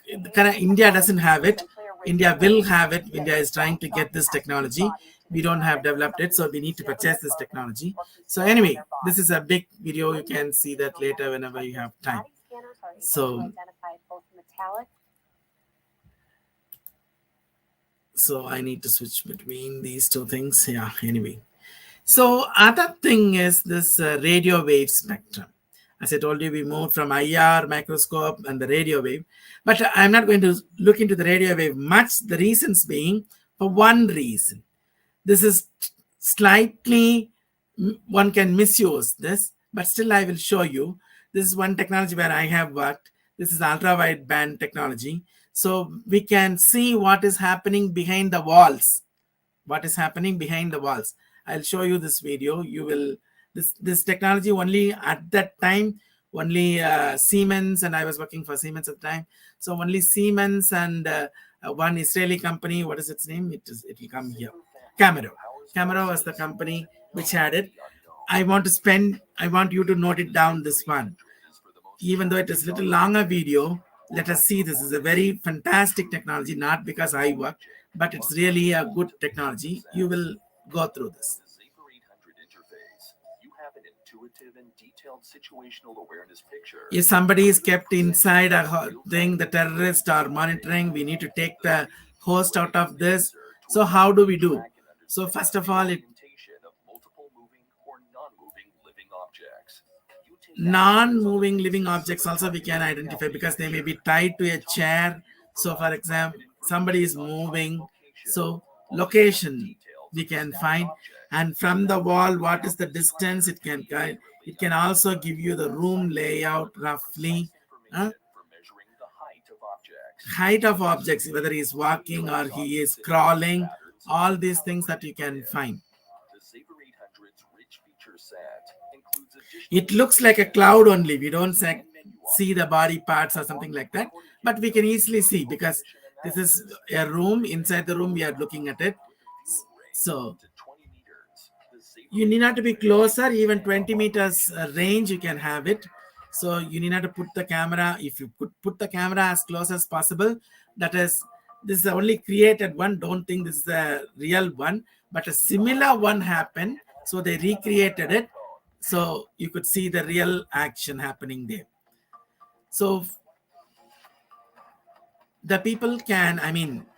India doesn't have it. India will have it. India is trying to get this technology. We don't have developed it, so we need to purchase this technology. So anyway, this is a big video. You can see that later whenever you have time. So I need to switch between these two things. Yeah, anyway. So other thing is this radio wave spectrum. As I told you, we moved from IR, microscope, and the radio wave. But I'm not going to look into the radio wave much. The reasons being, for one reason, this is slightly, one can misuse this, but still I will show you. This is one technology where I have worked. This is ultra-wide band technology. So we can see what is happening behind the walls. What is happening behind the walls. I'll show you this video. You will, this technology only at that time, only Siemens, and I was working for Siemens at the time. So only Siemens and one Israeli company, what is its name? It will come here. Camaro. Camaro was the company which had it. I want you to note it down, this one. Even though it is a little longer video, let us see. This is a very fantastic technology, not because I worked, but it's really a good technology. You will go through this. If somebody is kept inside a thing, the terrorists are monitoring, we need to take the host out of this. So how do we do? So first of all, non-moving living objects also we can identify because they may be tied to a chair. So for example, somebody is moving. So location we can find, and from the wall, what is the distance it can guide. It can also give you the room layout roughly. Height of objects, whether he is walking or he is crawling, all these things that you can find. It looks like a cloud only. We don't see the body parts or something like that, but we can easily see because this is a room. Inside the room, we are looking at it. So you need not to be closer, even 20 meters range, you can have it. So you need not to put the camera. If you could put the camera as close as possible, that is, this is the only created one. Don't think this is a real one, but a similar one happened. So they recreated it. So you could see the real action happening there. So the people can,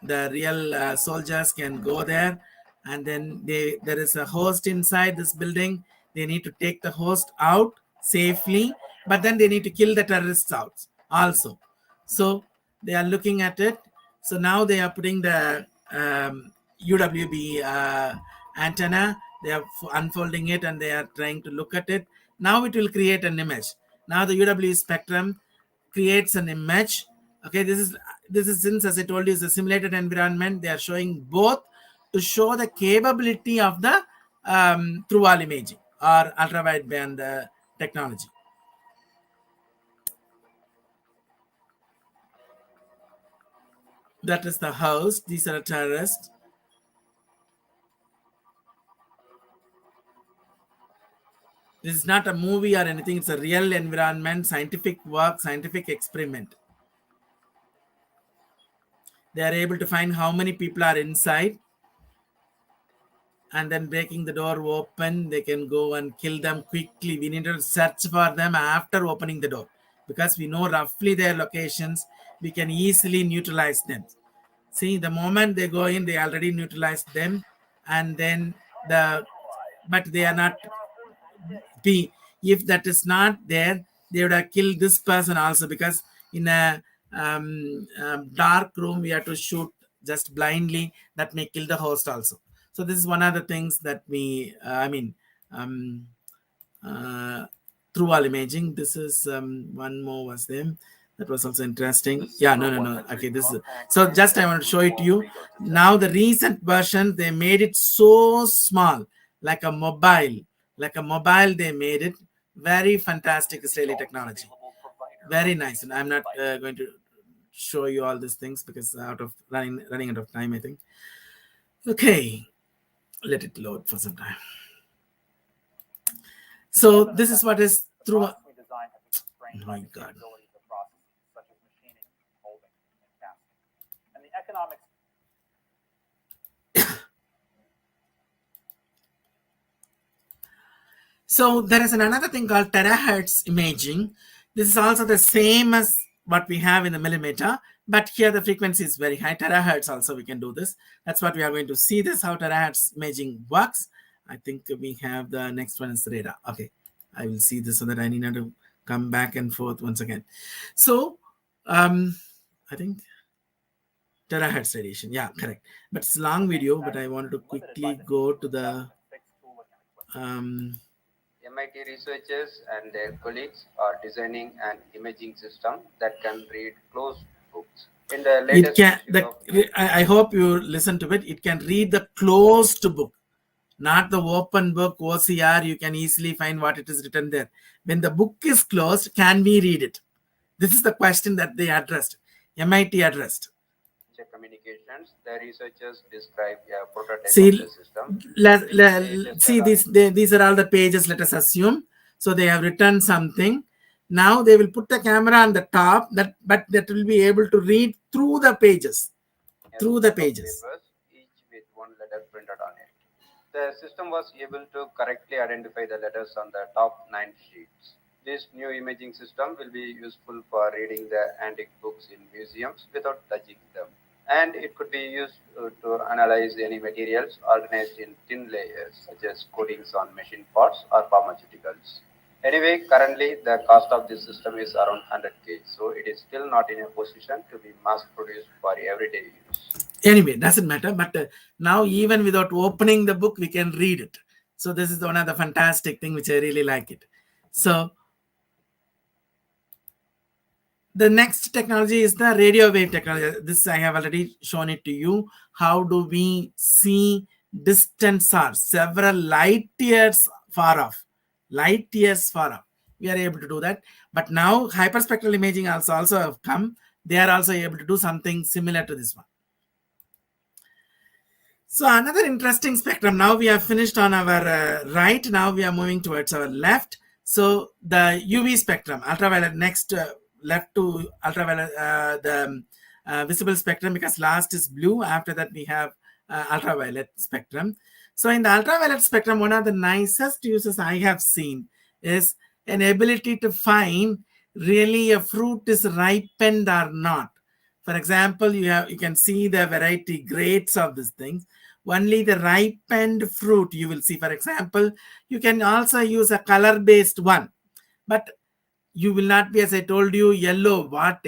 the real soldiers can go there, and then there is a host inside this building. They need to take the host out safely, but then they need to kill the terrorists out also. So they are looking at it. So now they are putting the UWB antenna. They are unfolding it and they are trying to look at it. Now it will create an image. Now the UWB spectrum creates an image. Okay, this is since, as I told you, is a simulated environment. They are showing both to show the capability of the through wall imaging or ultra wideband technology. That is the host. These are terrorists. This is not a movie or anything. It's a real environment, scientific work, scientific experiment. They are able to find how many people are inside. and then breaking the door open, they can go and kill them quickly. We need to search for them after opening the door because we know roughly their locations. We can easily neutralize them. See, the moment they go in, they already neutralized them, and then but they are not be. If that is not there, they would have killed this person also because in a dark room we have to shoot just blindly. That may kill the host also. So this is one of the things that we, um, uh, through all imaging. This is one more was there. That was also interesting. Yeah, no. Okay, this is so. Just I want to show it to you. Now the recent version they made it so small, like a mobile, They made it very fantastic Israeli technology. Very nice, and I'm not going to show you all these things because running out of time, I think. Okay, let it load for some time. So this is what is through. Oh my God. Such as machining, molding, and casting. And the economics. So there is another thing called terahertz imaging. This is also the same as what we have in the millimeter, but here the frequency is very high. Terahertz also we can do this. That's what we are going to see this, how terahertz imaging works. I think we have the next one is radar. Okay, I will see this so that I need not to come back and forth once again. So I think terahertz radiation. Yeah, correct. But it's a long video, but I wanted to quickly go to the MIT researchers and their colleagues are designing an imaging system that can read closed books. In the latest I hope you listen to it. It can read the closed book, not the open book, OCR. You can easily find what it is written there. When the book is closed, can we read it? This is the question that they addressed. MIT addressed. Communications, the researchers describe a prototype see, of the system. These are all the pages, let us assume. So they have written something. Now they will put the camera on the top, but that will be able to read through the pages. Papers, each with one letter printed on it. The system was able to correctly identify the letters on the top 9 sheets. This new imaging system will be useful for reading the antique books in museums without touching them. And it could be used to analyze any materials organized in thin layers, such as coatings on machine parts or pharmaceuticals. Anyway, currently the cost of this system is around 100K, so it is still not in a position to be mass produced for everyday use. Anyway, doesn't matter, but now even without opening the book, we can read it. So this is one of the fantastic thing which I really like it. So the next technology is the radio wave technology. This I have already shown it to you. How do we see distant stars several light years far off? We are able to do that. But now hyperspectral imaging also have come. They are also able to do something similar to this one. So another interesting spectrum. Now we have finished on our right. Now we are moving towards our left. So the UV spectrum, ultraviolet, next left to ultraviolet, the visible spectrum, because last is blue. After that we have ultraviolet spectrum. So in the ultraviolet spectrum, one of the nicest uses I have seen is an ability to find really a fruit is ripened or not. For example, you can see the variety grades of these things. Only the ripened fruit you will see. For example, you can also use a color-based one, but you will not be, as I told you, yellow. What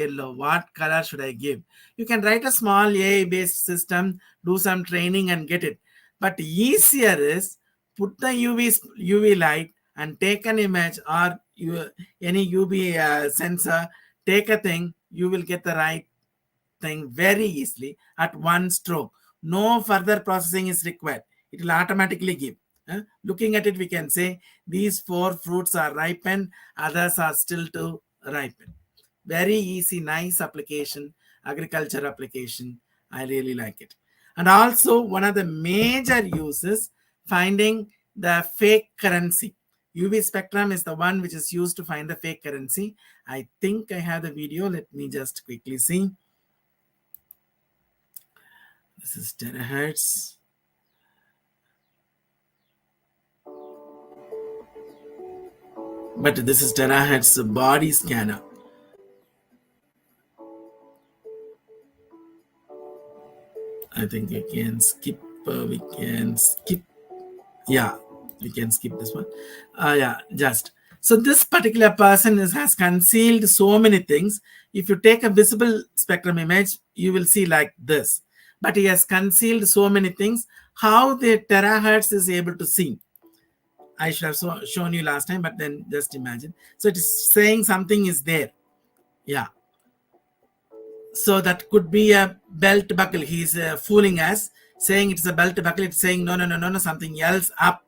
color should I give? You can write a small AI-based system, do some training and get it. But easier is put the UV light and take an image, or any UV sensor, take a thing, you will get the right thing very easily at one stroke. No further processing is required. It will automatically give. Looking at it, we can say these 4 fruits are ripened, others are still to ripen. Very easy, nice application, agriculture application. I really like it. And also one of the major uses, finding the fake currency. UV spectrum is the one which is used to find the fake currency. I think I have the video. Let me just quickly see. This is terahertz. But this is terahertz body scanner. I think we can skip. Yeah, we can skip this one. Yeah, just. So this particular person has concealed so many things. If you take a visible spectrum image, you will see like this. But he has concealed so many things. How the terahertz is able to see? I should have shown you last time, but then just imagine. So it is saying something is there. Yeah. So that could be a belt buckle. He's fooling us, saying it's a belt buckle. It's saying no, something else up.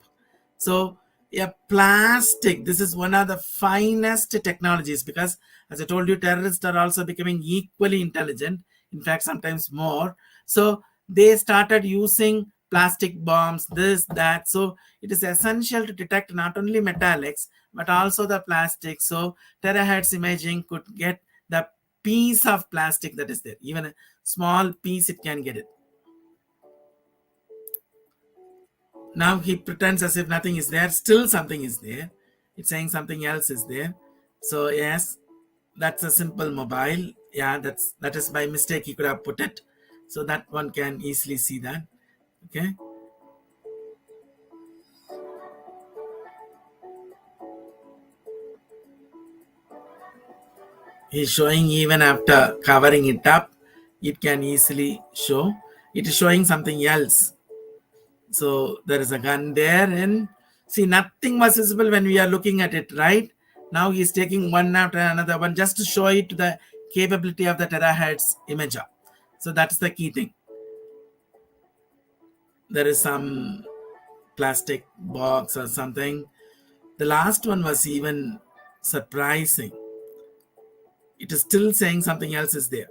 So a plastic, this is one of the finest technologies, because as I told you, terrorists are also becoming equally intelligent, in fact sometimes more. So they started using plastic bombs, this, that. So it is essential to detect not only metallics but also the plastic. So terahertz imaging could get the piece of plastic that is there, even a small piece it can get it. Now he pretends as if nothing is there. Still something is there. It's saying something else is there. So yes, that's a simple mobile. Yeah, that is by mistake he could have put it. So that one can easily see that. Okay. He's showing even after covering it up, it can easily show. It is showing something else. So there is a gun there, and see, nothing was visible when we are looking at it, right? Now he's taking one after another one just to show it the capability of the terahertz imager. So that's the key thing. There is some plastic box or something. The last one was even surprising. It is still saying something else is there.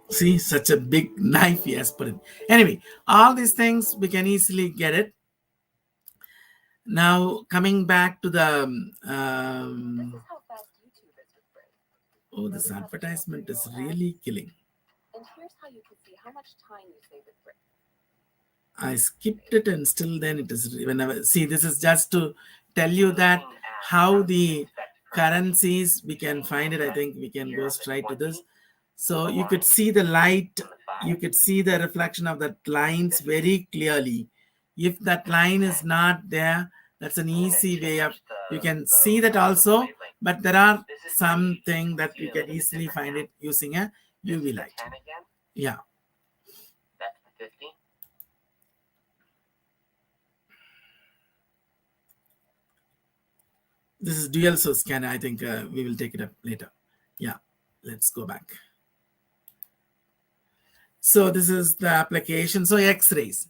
See, such a big knife he has put in. Anyway, all these things we can easily get it. Now coming back to the oh, this advertisement is really killing. And here's how you can see how much time you save with Brick. I skipped it, and still then it is whenever. See, this is just to tell you that how the currencies we can find it. I think we can go straight to this. So you could see the light, you could see the reflection of the lines very clearly. If that line is not there, that's an easy way of, you can see that also, but there are something that you can easily find it using a UV light. Yeah. This is dual source scanner. I think we will take it up later. Yeah, let's go back. So this is the application. So X-rays.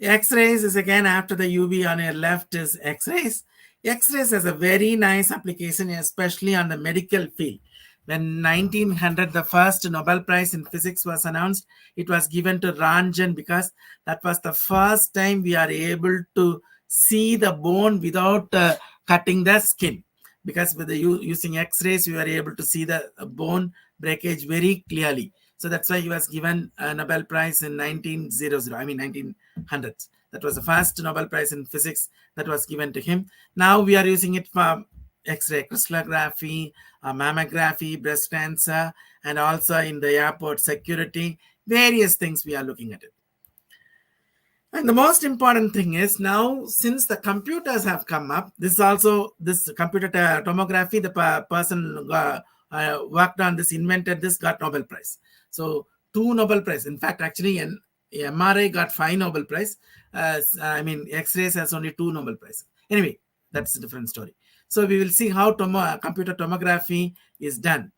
X-rays is again after the UV on your left is X-rays. X-rays has a very nice application, especially on the medical field. When 1900, the first Nobel Prize in Physics was announced, it was given to Röntgen because that was the first time we are able to see the bone without cutting the skin. Because with the using X-rays, we were able to see the bone breakage very clearly. So that's why he was given a Nobel Prize in 1900s. That was the first Nobel Prize in Physics that was given to him. Now we are using it for X-ray crystallography, mammography, breast cancer, and also in the airport security, various things we are looking at it. And the most important thing is now, since the computers have come up, this computer tomography, the person worked on this, invented this, got Nobel Prize. So 2 Nobel Prize. In fact, actually, an MRI got 5 Nobel Prize. X-rays has only 2 Nobel Prize. Anyway, that's a different story. So we will see how computer tomography is done.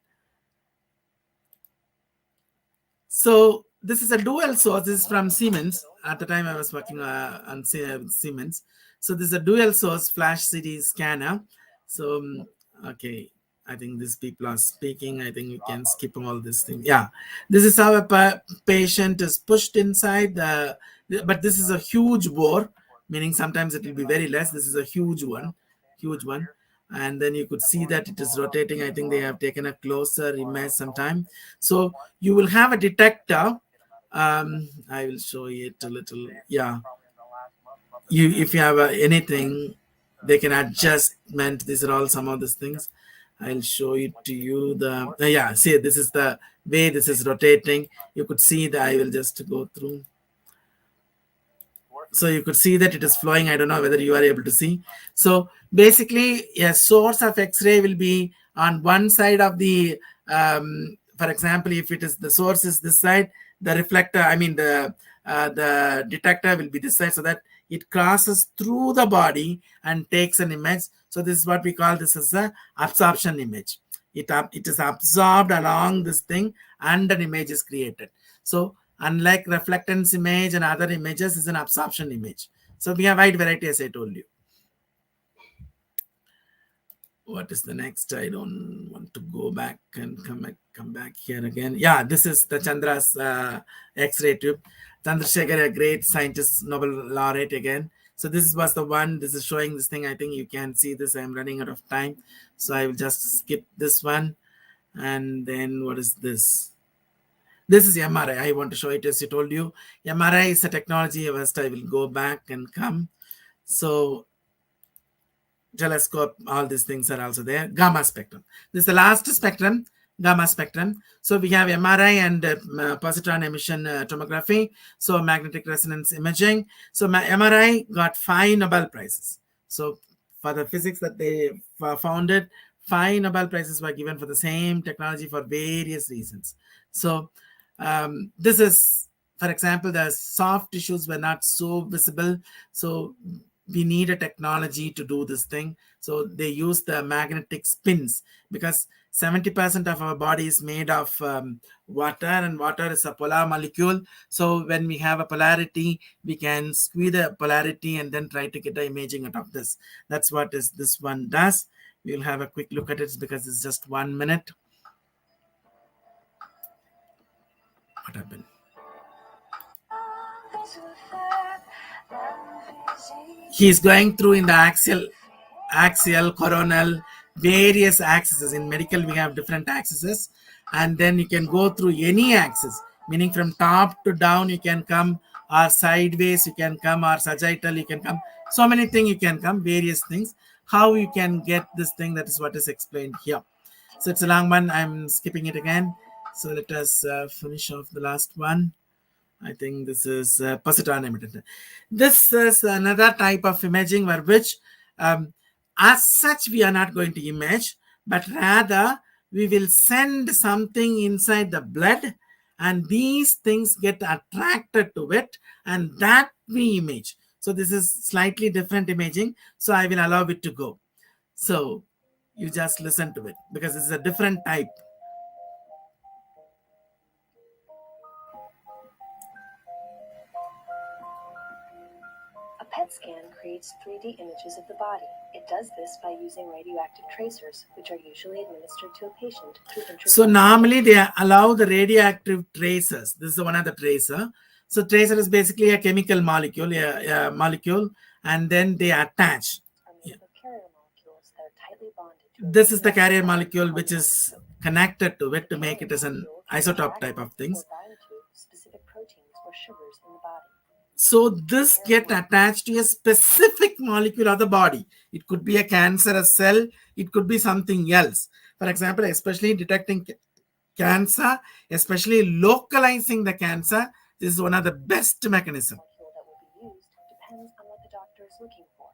So this is a dual source. This is from Siemens. At the time I was working on Siemens. So this is a dual source flash CD scanner. So, okay. I think these people are speaking. I think we can skip all this thing. Yeah. This is how a patient is pushed inside but this is a huge bore, meaning sometimes it will be very less. This is a huge one. And then you could see that it is rotating. I think they have taken a closer image sometime. So you will have a detector I will show it a little. Yeah, if you have anything, they can adjustment. These are all some of these things. I'll show it to you. The yeah, see, this is the way this is rotating. You could see that. I will just go through. So you could see that it is flowing. I don't know whether you are able to see. So basically, a source of X-ray will be on one side of the, for example, if it is the source is this side, the reflector, I mean the detector will be this side, so that it crosses through the body and takes an image. So this is what we call this as a absorption image. It is absorbed along this thing and an image is created. So unlike reflectance image and other images, is an absorption image. So we have wide variety, as I told you. What is the next? I don't want to go back and come back here again. Yeah, this is the Chandra's X-ray tube. Chandrasekhar, a great scientist, Nobel laureate again. So this was the one. This is showing this thing. I think you can see this. I'm running out of time, so I will just skip this one. And then what is this? This is MRI. I want to show it, as I told you. MRI is a technology. First, I will go back and come. So telescope, all these things are also there. Gamma spectrum. This is the last spectrum, gamma spectrum. So we have MRI and positron emission tomography. So magnetic resonance imaging. So MRI got 5 Nobel Prizes. So for the physics that they founded, 5 Nobel Prizes were given for the same technology for various reasons. So this is, for example, the soft tissues were not so visible. So we need a technology to do this thing. So they use the magnetic spins, because 70% of our body is made of water, and water is a polar molecule. So when we have a polarity, we can squeeze the polarity and then try to get the imaging out of this. That's what this one does. We'll have a quick look at it because it's just 1 minute. What happened? He's going through in the axial, coronal, various axes. In medical, we have different axes, and then you can go through any axis, meaning from top to down you can come, or sideways you can come, or sagittal you can come. So many things you can come, various things. How you can get this thing, that is what is explained here. So it's a long one. I'm skipping it again. So let us finish off the last one. I think this is positron emitted. This is another type of imaging where which as such we are not going to image, but rather we will send something inside the blood, and these things get attracted to it, and that we image. So this is slightly different imaging. So I will allow it to go. So you just listen to it, because this is a different type. PET scan creates 3D images of the body. It does this by using radioactive tracers, which are usually administered to a patient through intravenous. So normally they allow the radioactive tracers. This is one of the tracer. So tracer is basically a chemical molecule, a molecule, and then they attach. Carrier molecules that are tightly bonded to this is the carrier molecule which is connected to it to make it as an isotope type of things. Specific proteins or sugars in the body. So this get attached to a specific molecule of the body. It could be a cancerous cell. It could be something else. For example, especially detecting cancer, especially localizing the cancer, this is one of the best mechanisms. The molecule that will be used depends on what the doctor is looking for.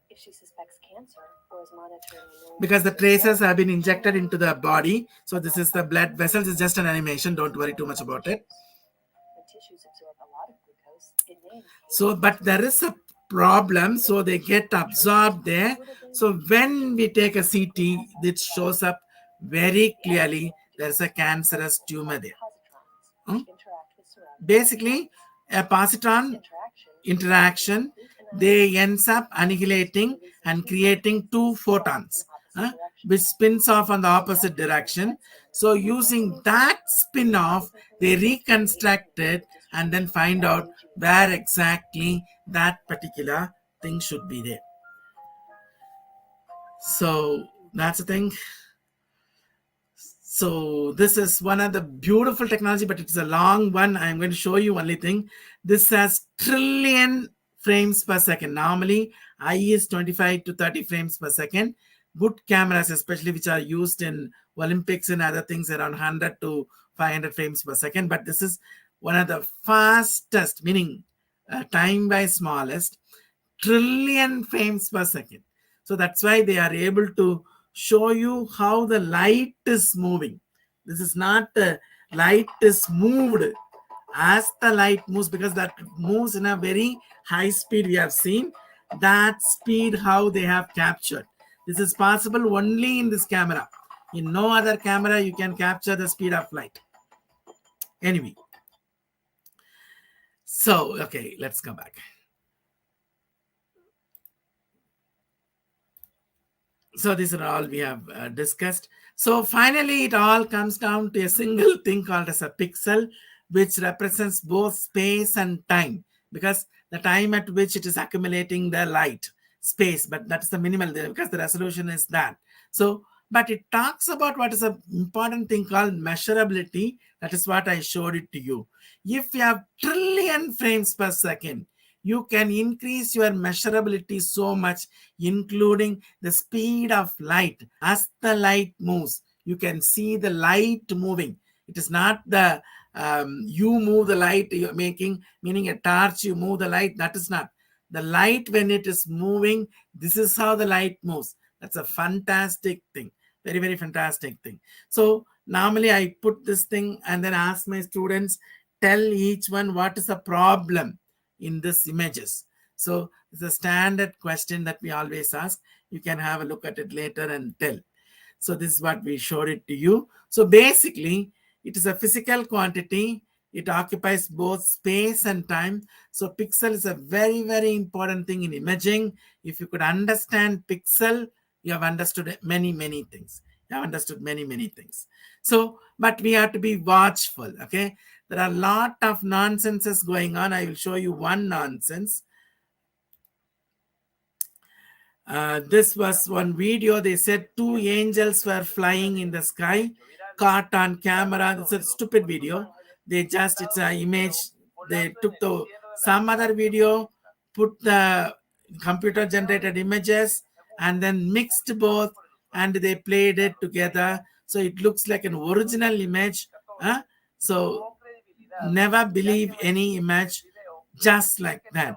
If she suspects cancer or is monitoring, because the tracers have been injected into the body. So this is the blood vessels. It's just an animation. Don't worry too much about it. When tissues absorb a lot of glucose, it may. So, but there is a problem. So they get absorbed there. So when we take a CT, it shows up very clearly. There's a cancerous tumor there. Basically, a positron interaction, they ends up annihilating and creating 2 photons, which spins off on the opposite direction. So using that spin off, they reconstruct it and then find out where exactly that particular thing should be there. So that's the thing. So this is one of the beautiful technology, but it's a long one. I'm going to show you only thing. This has trillion frames per second. Normally, I is 25 to 30 frames per second. Good cameras, especially which are used in Olympics and other things, around 100 to 500 frames per second. But this is one of the fastest, meaning time by smallest, trillion frames per second. So that's why they are able to show you how the light is moving. This is not light is moved as the light moves, because that moves in a very high speed. We have seen that speed how they have captured. This is possible only in this camera. In no other camera you can capture the speed of light. Anyway, so okay, let's come back. So these are all we have discussed. So finally, it all comes down to a single thing called as a pixel, which represents both space and time, because the time at which it is accumulating the light, space, but that's the minimal there because the resolution is that. So, but it talks about what is an important thing called measurability. That is what I showed it to you. If you have trillion frames per second, you can increase your measurability so much, including the speed of light. As the light moves, you can see the light moving. It is not the you move the light you're making, meaning a torch, you move the light. That is not. The light, when it is moving, this is how the light moves. That's a fantastic thing. Very, very fantastic thing. So normally I put this thing and then ask my students, tell each one what is the problem in this images. So it's a standard question that we always ask. You can have a look at it later and tell. So this is what we showed it to you. So basically, it is a physical quantity. It occupies both space and time. So pixel is a very, very important thing in imaging. If you could understand pixel, you have understood many, many things. You have understood many, many things. So, but we have to be watchful, okay? There are a lot of nonsenses going on. I will show you one nonsense. This was one video. They said 2 angels were flying in the sky, caught on camera. It's a stupid video. They just, it's an image. They took some other video, put the computer generated images, and then mixed both, and they played it together. So it looks like an original image. So never believe any image just like that.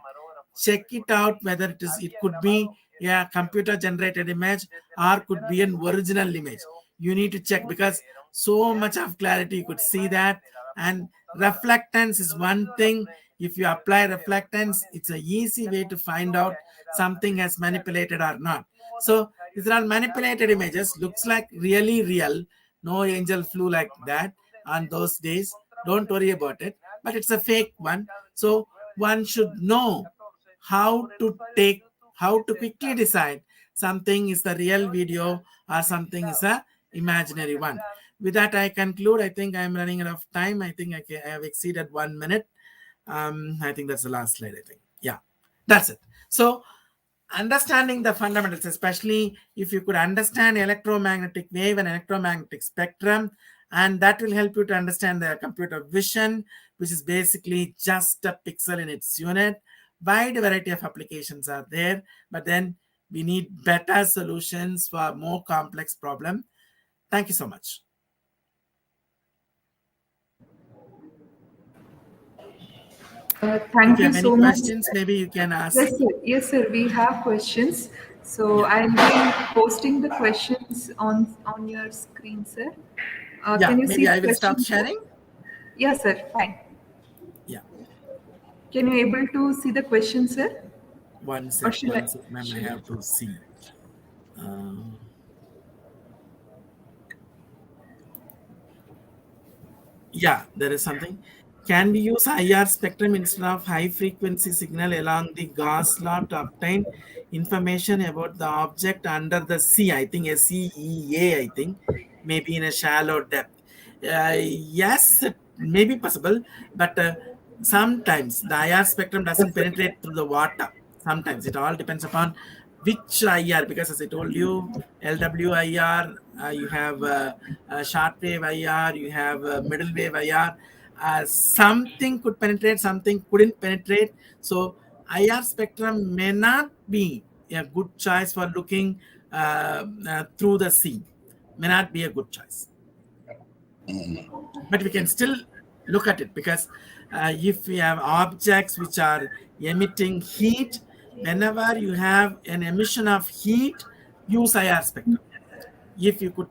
Check it out whether it could be a computer generated image or could be an original image. You need to check, because so much of clarity you could see that. And reflectance is one thing. If you apply reflectance, it's an easy way to find out something has manipulated or not. So these are all manipulated images. Looks like really real. No angel flew like that on those days. Don't worry about it. But it's a fake one. So one should know how to quickly decide something is the real video or something is a imaginary one. With that, I conclude. I think I'm running out of time. I think I have exceeded 1 minute. I think that's the last slide, I think. Yeah, that's it. So understanding the fundamentals, especially if you could understand electromagnetic wave and electromagnetic spectrum, and that will help you to understand the computer vision, which is basically just a pixel in its unit. Wide variety of applications are there, but then we need better solutions for more complex problem. Thank you so much. Thank you so much. Questions, maybe you can ask. Yes, sir. Yes, sir. We have questions. So I'll be posting the questions on your screen, sir. Can you maybe see I the will stop questions, sharing. Yes, sir. Fine. Yeah. Can you able to see the question, sir? One second, ma'am. I have to see. Yeah, there is something. Can we use IR spectrum instead of high frequency signal along the Gauss law to obtain information about the object under the sea? I think SEA, I think, maybe in a shallow depth. Yes, it may be possible, but sometimes the IR spectrum doesn't penetrate through the water. Sometimes it all depends upon which IR, because as I told you, LWIR, you have short wave IR, you have middle wave IR. Something could penetrate, something couldn't penetrate. So IR spectrum may not be a good choice for looking through the sea. May not be a good choice. But we can still look at it, because if we have objects which are emitting heat, whenever you have an emission of heat, use IR spectrum. If you could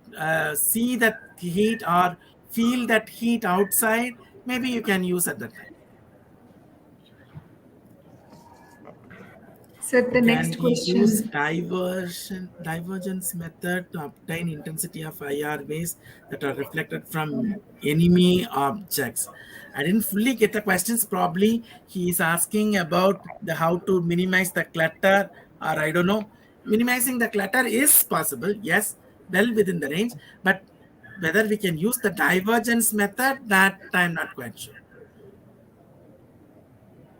see that heat or feel that heat outside, maybe you can use at that time. So the Can next we use question. divergence method to obtain intensity of IR waves that are reflected from enemy objects? I didn't fully get the questions. Probably he is asking about the how to minimize the clutter, or I don't know. Minimizing the clutter is possible, yes, well within the range, but whether we can use the divergence method, that I'm not quite sure.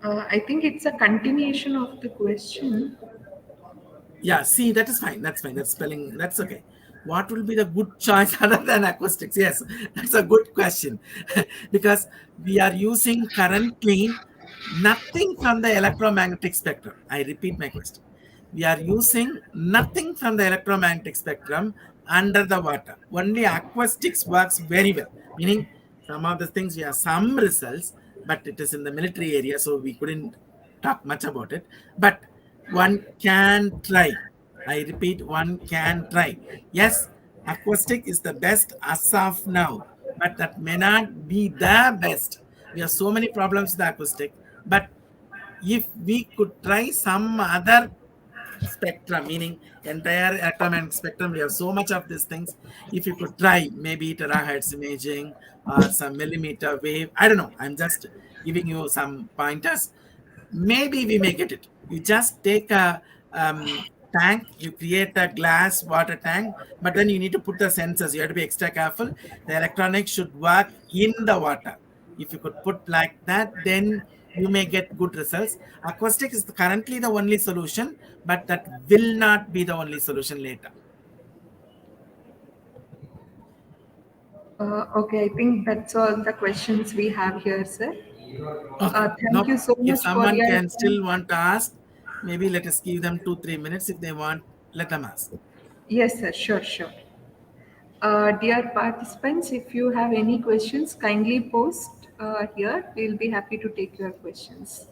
I think it's a continuation of the question. Yeah, see, that is fine. That's fine. That's spelling. That's okay. What will be the good choice other than acoustics? Yes, that's a good question. Because we are using currently nothing from the electromagnetic spectrum. I repeat my question. We are using nothing from the electromagnetic spectrum under the water. Only acoustics works very well. Meaning, some of the things we have some results, but it is in the military area, so we couldn't talk much about it. But one can try. I repeat, one can try. Yes, acoustic is the best as of now, but that may not be the best. We have so many problems with the acoustic, but if we could try some other spectrum, meaning entire electromagnetic spectrum, we have so much of these things. If you could try maybe terahertz imaging or some millimeter wave, I don't know. I'm just giving you some pointers. Maybe we may get it. You just take a tank, you create a glass water tank, but then you need to put the sensors. You have to be extra careful. The electronics should work in the water. If you could put like that, then you may get good results. Acoustic is currently the only solution, but that will not be the only solution later. Okay, I think that's all the questions we have here, sir. Okay. Thank you so If much for someone your can still time. want to ask, maybe let us give them 2-3 minutes. If they want, let them ask. Yes, sir. Sure, sure. Dear participants, if you have any questions, kindly post here. We'll be happy to take your questions.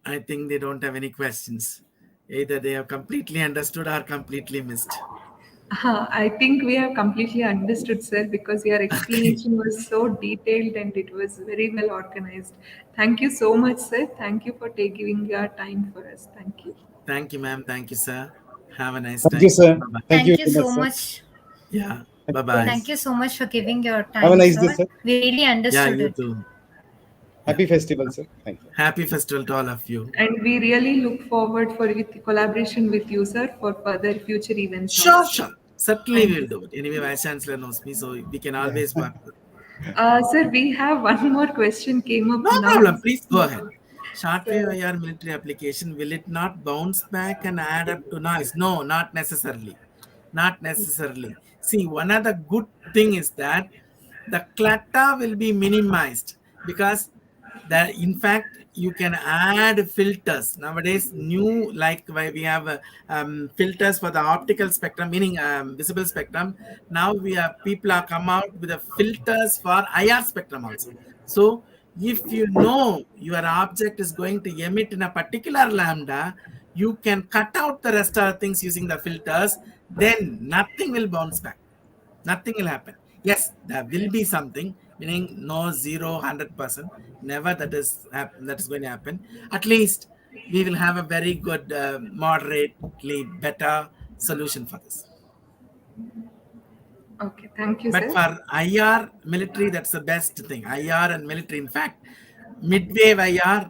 I think they don't have any questions. Either they have completely understood or completely missed. I think we have completely understood, sir, because your explanation was so detailed and it was very well organized. Thank you so much, sir. Thank you for giving your time for us. Thank you. Thank you, ma'am. Thank you, sir. Have a nice Thank you, time. sir. Bye-bye. Thank you Thank you very much, so sir. much. Yeah. Thank you, Bye-bye. Thank you so much for giving your Have a time, nice day, sir. sir. We really Yeah, understood you it. too. Happy festival, sir. Thank you. Happy festival to all of you. And we really look forward for with collaboration with you, sir, for further future events Sure, also. sure. Certainly Thank we'll you. do it. Anyway, Vice Chancellor knows me, so we can always work with. Sir, we have one more question came up No now. problem. Please go ahead. Shortwave So, IR military application, will it not bounce back and add up to noise? No, not necessarily. Not necessarily. See, one of the good thing is that the clutter will be minimized, because in fact you can add filters nowadays. New, like why we have filters for the optical spectrum, meaning visible spectrum. Now we have people are come out with the filters for IR spectrum also. So if you know your object is going to emit in a particular lambda, you can cut out the rest of the things using the filters, then nothing will bounce back. Nothing will happen. Yes, there will be something, meaning no 0, 100%. Never that is going to happen. At least we will have a very good, moderately better solution for this. Okay, thank you, But sir. for IR military, that's the best thing. IR and military. In fact, midwave IR,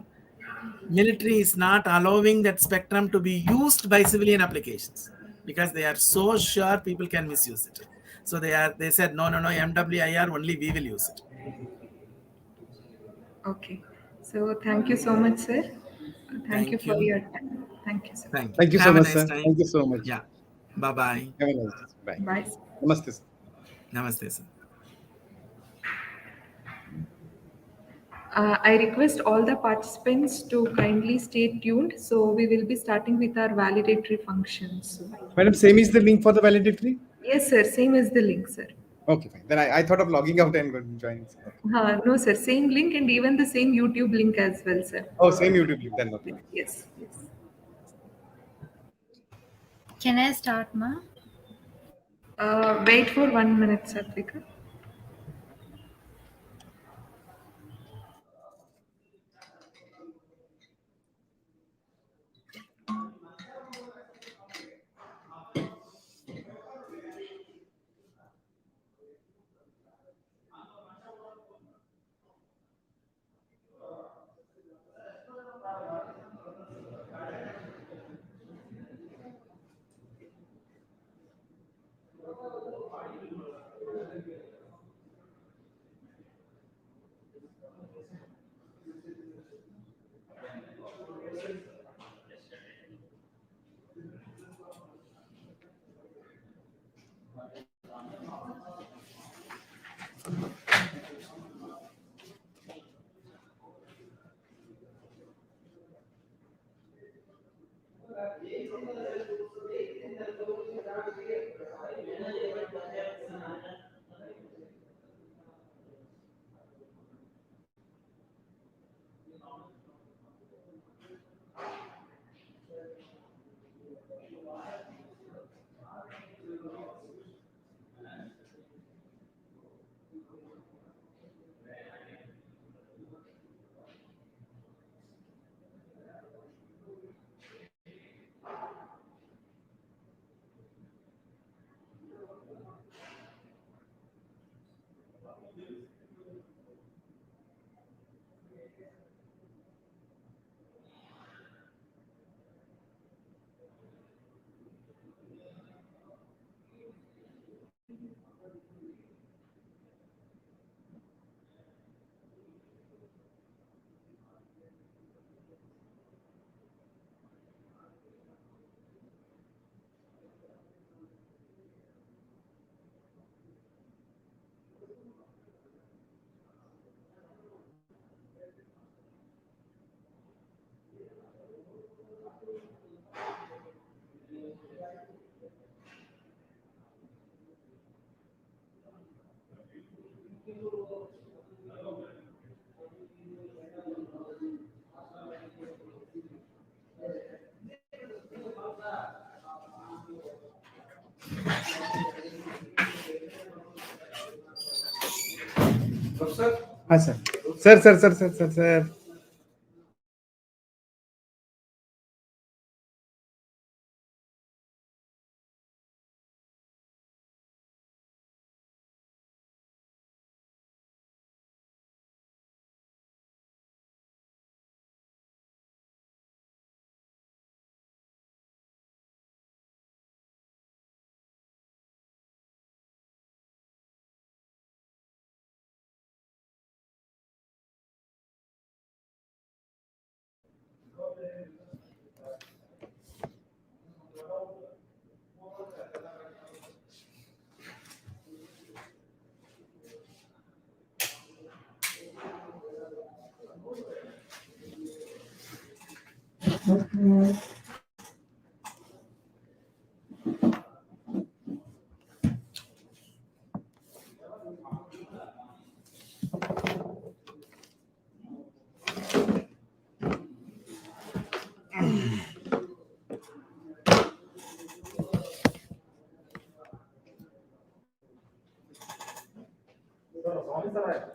military is not allowing that spectrum to be used by civilian applications because they are so sure people can misuse it. So they said no, MWIR only we will use it. Okay. So thank you so much, sir. Thank you Thank for you. your time. Thank you, sir. Thank you. Thank you so Have a much, nice sir. time. Thank you so much. Yeah. Bye-bye. Have a nice day. Bye. Bye, sir. Namaste, sir. Namaste, sir. I request all the participants to kindly stay tuned. So we will be starting with our validatory functions. So, Madam, same is the link for the validatory? yes, sir. Same as the link, sir. Okay, fine. Then I thought of logging out and going to join. Okay. No, sir. Same link and even the same YouTube link as well, sir. Oh, same YouTube link. Then okay. Yes, yes. Can I start, ma? Wait for 1 minute, Satvika. Hi, sir. Sir.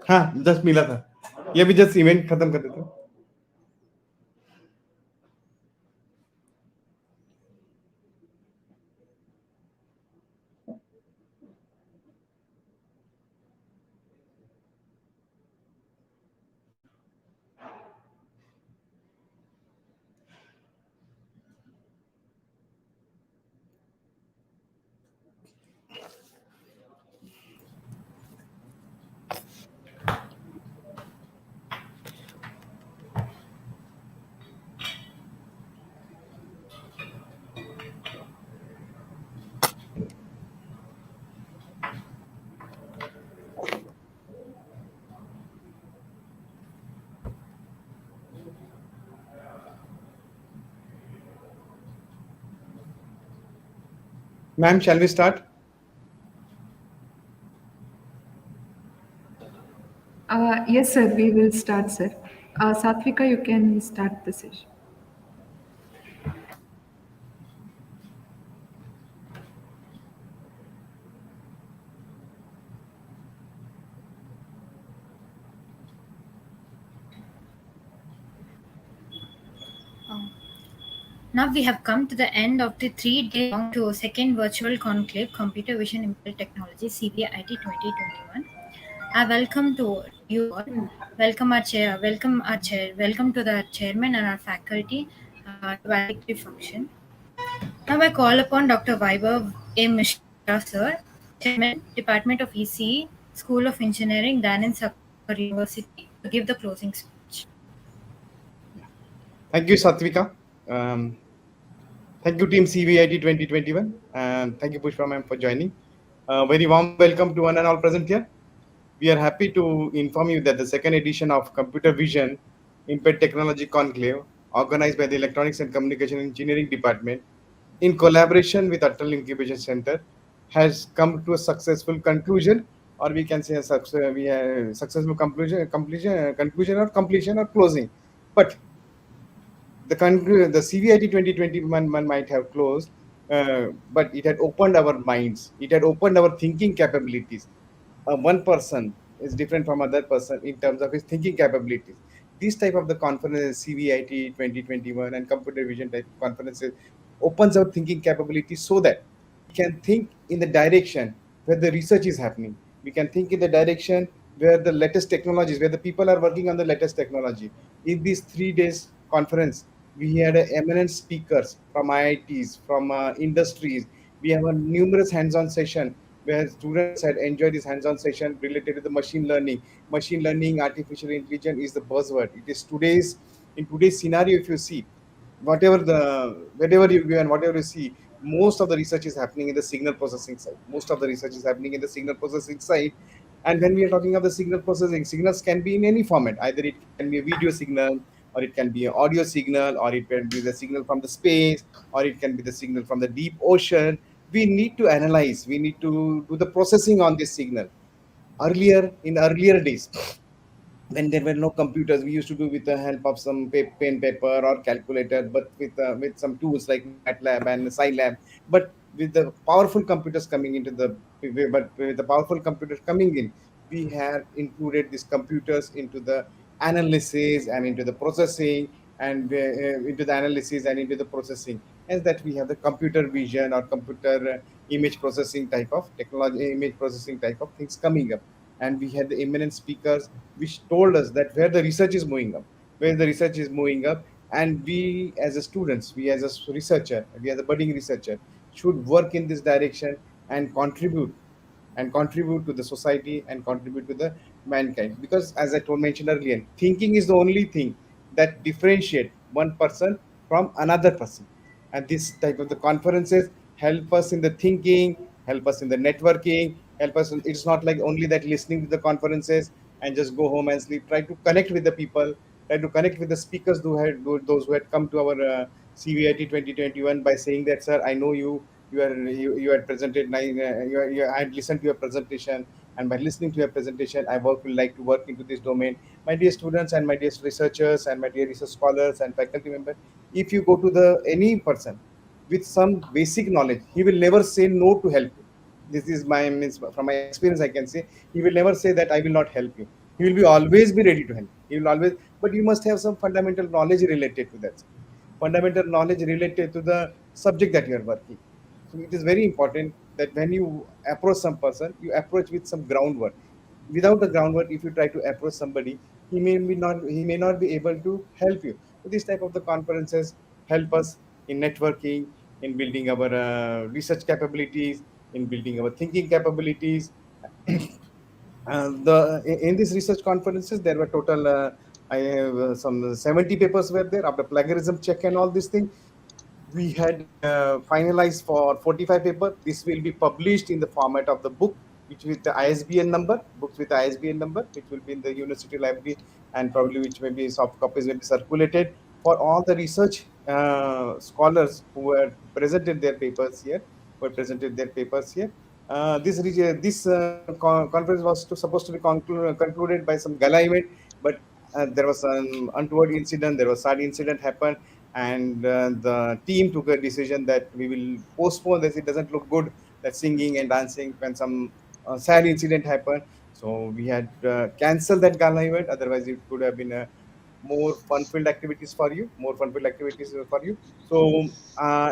हाँ just मिला था, ये भी just event खत्म कर देते. Ma'am, shall we start? Yes, sir, we will start, sir. Satvika, you can start the session. Now we have come to the end of the 3-day long to second virtual conclave Computer Vision Implemented Technology CVIT 2021. I welcome to you all. Welcome to the chairman and our faculty to valedictory function. Now I call upon Dr. Vaibhav A. Mishra, sir, chairman, Department of ECE, School of Engineering, Danan Sagar University, to give the closing speech. Thank you, Satvika. Thank you, Team CVIT 2021, and thank you, Pushpa ma'am, for joining. Very warm welcome to one and all present here. We are happy to inform you that the second edition of Computer Vision Impaired Technology Conclave, organized by the Electronics and Communication Engineering Department, in collaboration with Atal Incubation Center, has come to a successful conclusion, or we can say a successful conclusion or closing. But the CVIT 2021 might have closed, but it had opened our minds. It had opened our thinking capabilities. One person is different from other person in terms of his thinking capabilities. This type of the conference, CVIT 2021 and computer vision type conferences, opens our thinking capabilities so that we can think in the direction where the research is happening. We can think in the direction where the latest technologies, where the people are working on the latest technology. In these 3 days conference, we had eminent speakers from IITs, from industries. We have a numerous hands-on session where students had enjoyed this hands-on session related to the machine learning. Machine learning, artificial intelligence is the buzzword. It is in today's scenario. If you see, whatever you go and whatever you see, most of the research is happening in the signal processing side. Most of the research is happening in the signal processing side. And when we are talking of the signal processing, signals can be in any format. Either it can be a video signal, or it can be an audio signal, or it can be the signal from the space, or it can be the signal from the deep ocean. We need to analyze, we need to do the processing on this signal. In earlier days, when there were no computers, we used to do with the help of some pen, paper, or calculator, but with some tools like MATLAB and Scilab. But with the powerful computers coming into but with the powerful computers coming in, we have included these computers into the analysis and into the processing, and into the analysis and into the processing. And that we have the computer vision or computer image processing type of technology, image processing type of things coming up. And we had the eminent speakers which told us that where the research is moving up, and we as a students, we as a researcher, we as a budding researcher should work in this direction and contribute to the society and contribute to the mankind. Because as I told mentioned earlier, thinking is the only thing that differentiate one person from another person. And this type of the conferences help us in the thinking, help us in the networking, help us it's not like only that listening to the conferences and just go home and sleep. Try to connect with the people, try to connect with the speakers those who had come to our CVIT 2021 by saying that, sir, I know you had presented I had listened to your presentation, and by listening to your presentation I would like to work into this domain. My dear students and my dear researchers and my dear research scholars and faculty members, if you go to the any person with some basic knowledge, he will never say no to help you. This is my means from my experience I can say, he will never say that I will not help you. He will be always be ready to help. He will always, but you must have some fundamental knowledge related to that, fundamental knowledge related to the subject that you are working. So it is very important that when you approach some person, you approach with some groundwork. Without the groundwork, if you try to approach somebody, he may not be able to help you. So this type of the conferences help us in networking, in building our research capabilities, in building our thinking capabilities. In these research conferences, there were total I have some 70 papers were there after plagiarism check and all these things. We had finalized for 45 paper. This will be published in the format of the book, which with the ISBN number, books with ISBN number, which will be in the university library, and probably which may be soft copies will be circulated for all the research scholars who were presented their papers here, this conference was supposed to be concluded by some gala event, but there was an untoward incident. There was sad incident happened, and the team took a decision that we will postpone this. It doesn't look good that singing and dancing when some sad incident happened. So we had cancelled that gala event. Otherwise, it could have been a more fun-filled activities for you, more fun-filled activities for you. So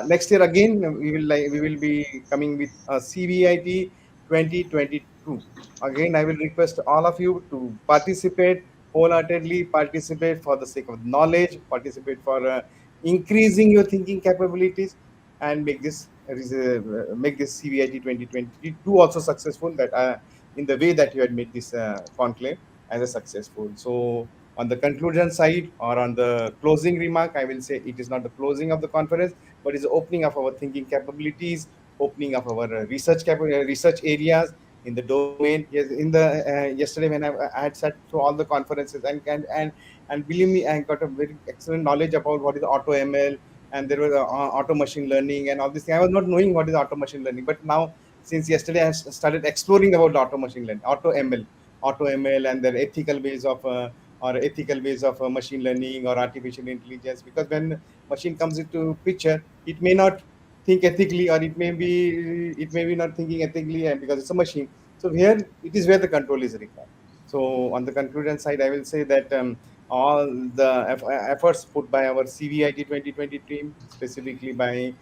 next year again, we will be coming with a CVIT 2022. Again, I will request all of you to participate wholeheartedly, participate for the sake of knowledge, participate for increasing your thinking capabilities, and make this CVIT 2022 also successful. That in the way that you had made this conclave as a successful. So on the conclusion side or on the closing remark, I will say it is not the closing of the conference, but is the opening of our thinking capabilities, opening of our research areas in the domain. Yes, in the yesterday when I had sat through all the conferences, and believe me, I got a very excellent knowledge about what is auto ML, and there was auto machine learning and all this thing. I was not knowing what is auto machine learning, but now since yesterday I started exploring about the auto machine learning, auto ML, and their ethical ways of machine learning or artificial intelligence. Because when machine comes into picture, it may not think ethically, or it may be not thinking ethically, and because it's a machine. So here it is where the control is required. So on the conclusion side, I will say that all the efforts put by our CVIT 2020 team, specifically by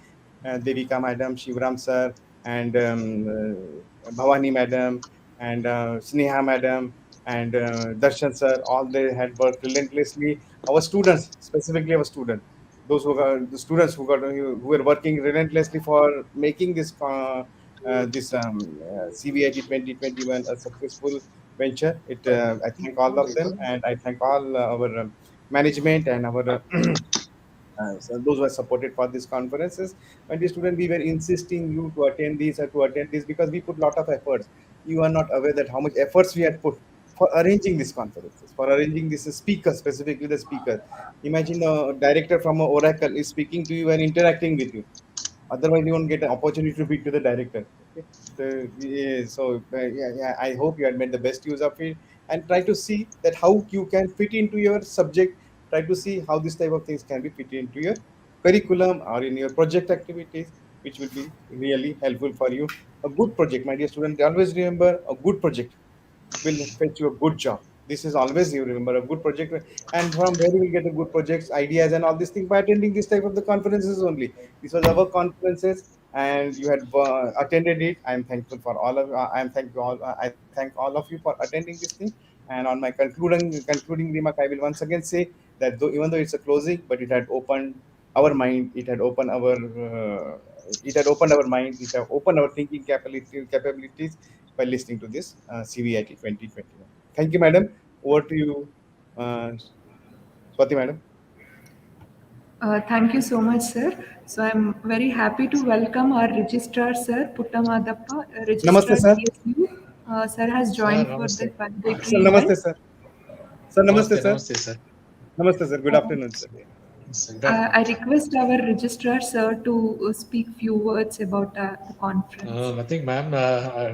Devika Madam, Shivram Sir, and Bhavani Madam, and Sneha Madam, and Darshan Sir, all they had worked relentlessly. Our students, specifically our students, those who got the students who were working relentlessly for making this CVIT 2021 a successful venture. I thank all of them, and I thank all our management and our so those who are supported for these conferences. And the student, we were insisting you to attend these or to attend this because we put lot of efforts. You are not aware that how much efforts we had put for arranging these conferences, for arranging this speaker, specifically the speaker. Imagine a director from a Oracle is speaking to you and interacting with you. Otherwise, you won't get an opportunity to speak to the director. Okay. So, yeah, yeah, I hope you had made the best use of it, and try to see that how you can fit into your subject. Try to see how this type of things can be fit into your curriculum or in your project activities, which will be really helpful for you. A good project, my dear student, always remember a good project will fetch you a good job. This is always you remember a good project, and from where you will get a good projects, ideas, and all these things by attending this type of the conferences only. This was our conferences, and you had attended it. I am thankful for all of. I am thank you all. I thank all of you for attending this thing. And on my concluding remark, I will once again say that even though it's a closing, but it had opened our mind. It had opened our mind. It had opened our thinking capabilities by listening to this CVIT 2021. Thank you, madam. Over to you, Swati, madam. Thank you so much, sir. So I'm very happy to welcome our registrar, sir, Puttamadappa, Namaste, registrar sir. PSU. Sir has Sir, joined for the namaste. Sir, validatory namaste, event. sir. Sir, namaste, Namaste, sir. namaste, sir. Namaste, sir. Good Uh, afternoon, sir. Good afternoon. I request our registrar, sir, to speak few words about the conference. Nothing, ma'am.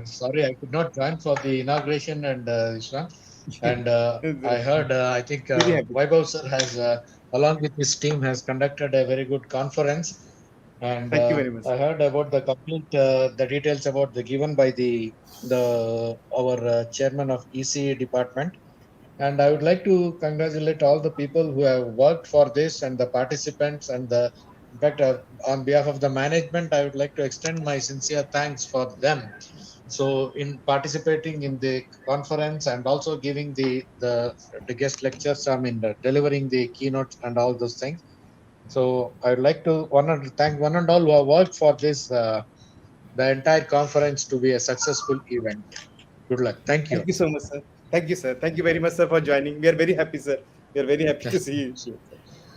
Sorry, I could not join for the inauguration and this one. And I heard, I think Very happy. Vaibhav sir has, along with his team, has conducted a very good conference. And Thank you very much. I heard about the complete the details about the given by the our chairman of EC department. And I would like to congratulate all the people who have worked for this and the participants and in fact, on behalf of the management, I would like to extend my sincere thanks for them. So in participating in the conference and also giving the guest lectures, delivering the keynotes and all those things. So I would like to thank one and all who have worked for this, the entire conference to be a successful event. Good luck. Thank you. Thank you so much, sir. Thank you, sir. Thank you very much, sir, for joining. We are very happy, sir. We are very happy to see you. Sir.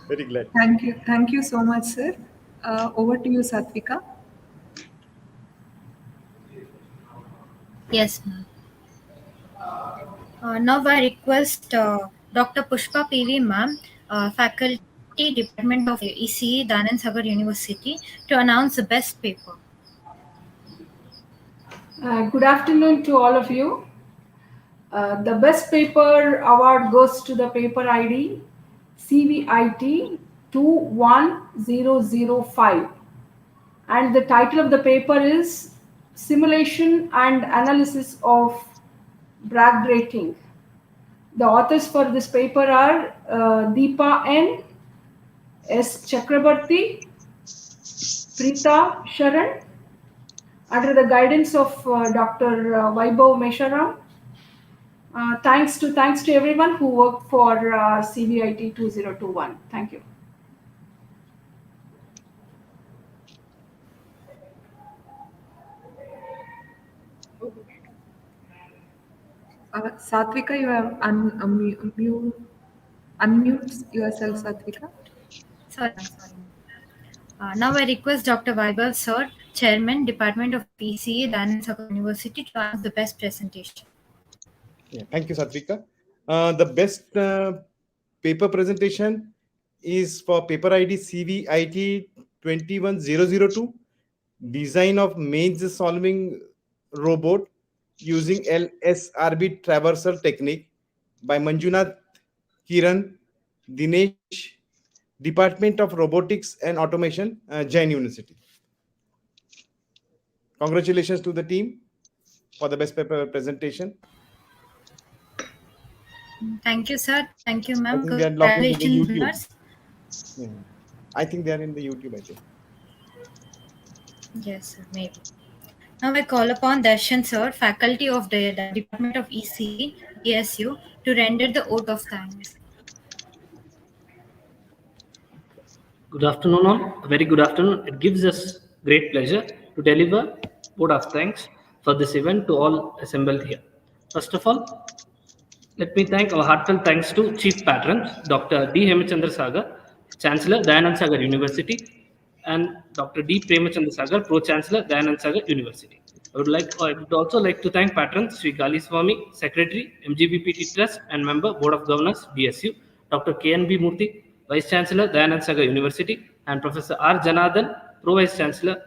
Very glad. Thank you. Thank you so much, sir. Over to you, Satvika. Yes, ma'am. Now I request Dr. Pushpa PV ma'am, faculty department of ECE, Danand Sagar University, to announce the best paper. Good afternoon to all of you. The best paper award goes to the paper ID CVIT 21005, and the title of the paper is Simulation and Analysis of Bragg Rating. The authors for this paper are Deepa N, S. Chakrabarti, Preeta Sharan, under the guidance of Dr. Vaibhav Mesharam. Thanks to everyone who worked for CVIT 2021. Thank you. Satvika, you have unmute yourself, Satvika. Sorry. Now I request Dr. Vaibhav sir, Chairman, Department of PCE, Danand Sagar University, to announce the best presentation. Yeah, thank you, Satvika. The best paper presentation is for paper ID CVIT 21002, design of maze solving robot using LSRB traversal technique by Manjunath Kiran Dinesh, Department of Robotics and Automation, Jain University. Congratulations to the team for the best paper presentation. Thank you, sir. Thank you, I ma'am. think they are logged into the YouTube. Congratulations. Yeah. I think they are in the YouTube, I think. Yes, sir, maybe. Now I call upon Darshan sir, faculty of the Department of ECE, DSU, to render the oath of thanks. Good afternoon, all. A very good afternoon. It gives us great pleasure to deliver vote of thanks for this event to all assembled here. First of all, let me thank our heartfelt thanks to Chief Patrons, Dr. D. Hemachandra Sagar, Chancellor, Dayanand Sagar University, and Dr. D. Premachandra Sagar, Pro-Chancellor, Dayanand Sagar University. I would also like to thank patrons Sri Gali Swami, Secretary, MGBPT Trust, and Member, Board of Governors, DSU, Dr. KNB Murthy, Vice Chancellor, Dayanand Sagar University, and Professor R. Janardhan, Pro-Vice Chancellor,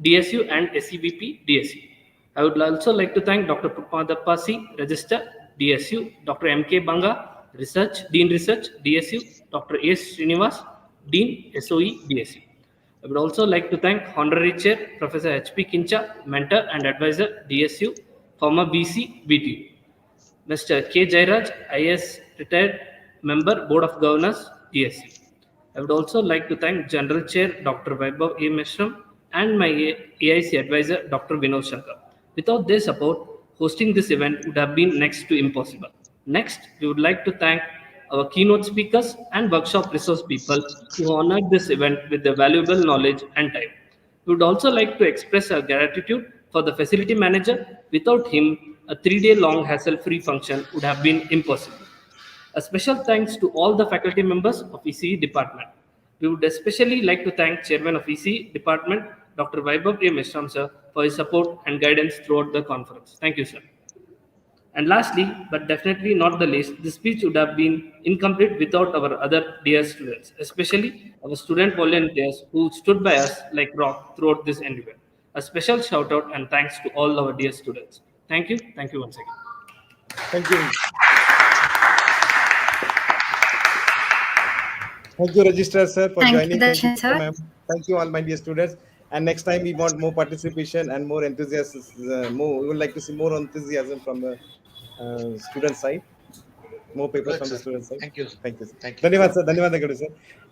DSU and SEBP, DSU. I would also like to thank Dr. Pupadappa C, Register, DSU, Dr. M.K. Banga, Dean Research, DSU, Dr. S. Srinivas, Dean, SOE, DSU. I would also like to thank Honorary Chair, Professor H.P. Kincha, Mentor and Advisor, DSU, former BC, BTU. Mr. K. Jairaj, IS retired member, Board of Governors, DSU. I would also like to thank General Chair Dr. Vaibhav A. Meshram and my AIC advisor Dr. Vinod Shankar. Without their support, hosting this event would have been next to impossible. Next, we would like to thank our keynote speakers and workshop resource people who honored this event with their valuable knowledge and time. We would also like to express our gratitude for the facility manager. Without him, a 3-day long hassle-free function would have been impossible. A special thanks to all the faculty members of ECE department. We would especially like to thank Chairman of ECE department, Dr. Vaibhav A. Meshram sir, for his support and guidance throughout the conference. Thank you, sir. And lastly, but definitely not the least, this speech would have been incomplete without our other dear students, especially our student volunteers who stood by us like rock throughout this endeavor. A special shout out and thanks to all our dear students. Thank you. Thank you once again. Thank you. Thank you, Registrar Sir, for joining. Thank you, sir. Thank you, all my dear students. And next time we want more participation and more enthusiasm. We would like to see more enthusiasm from the student side. more papers Good, from the sir. student side. Thank you. Thank you, sir. Thank you. Dhanyavad, sir. Dhanyavad, Gadu, sir.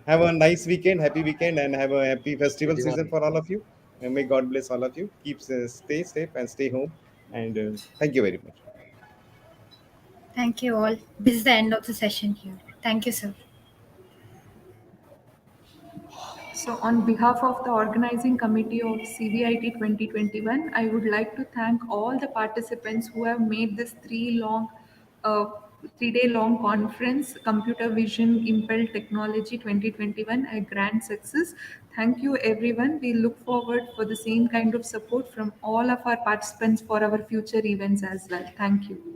Have a nice weekend, happy weekend, and have a happy festival season Diwali. for all of you. And may God bless all of you. Keep stay safe and stay home. And thank you very much. Thank you all. This is the end of the session here. Thank you, sir. So on behalf of the organizing committee of CVIT 2021, I would like to thank all the participants who have made this uh, 3-day long conference, Computer Vision Impelled Technology 2021, a grand success. Thank you everyone. We look forward for the same kind of support from all of our participants for our future events as well. Thank you.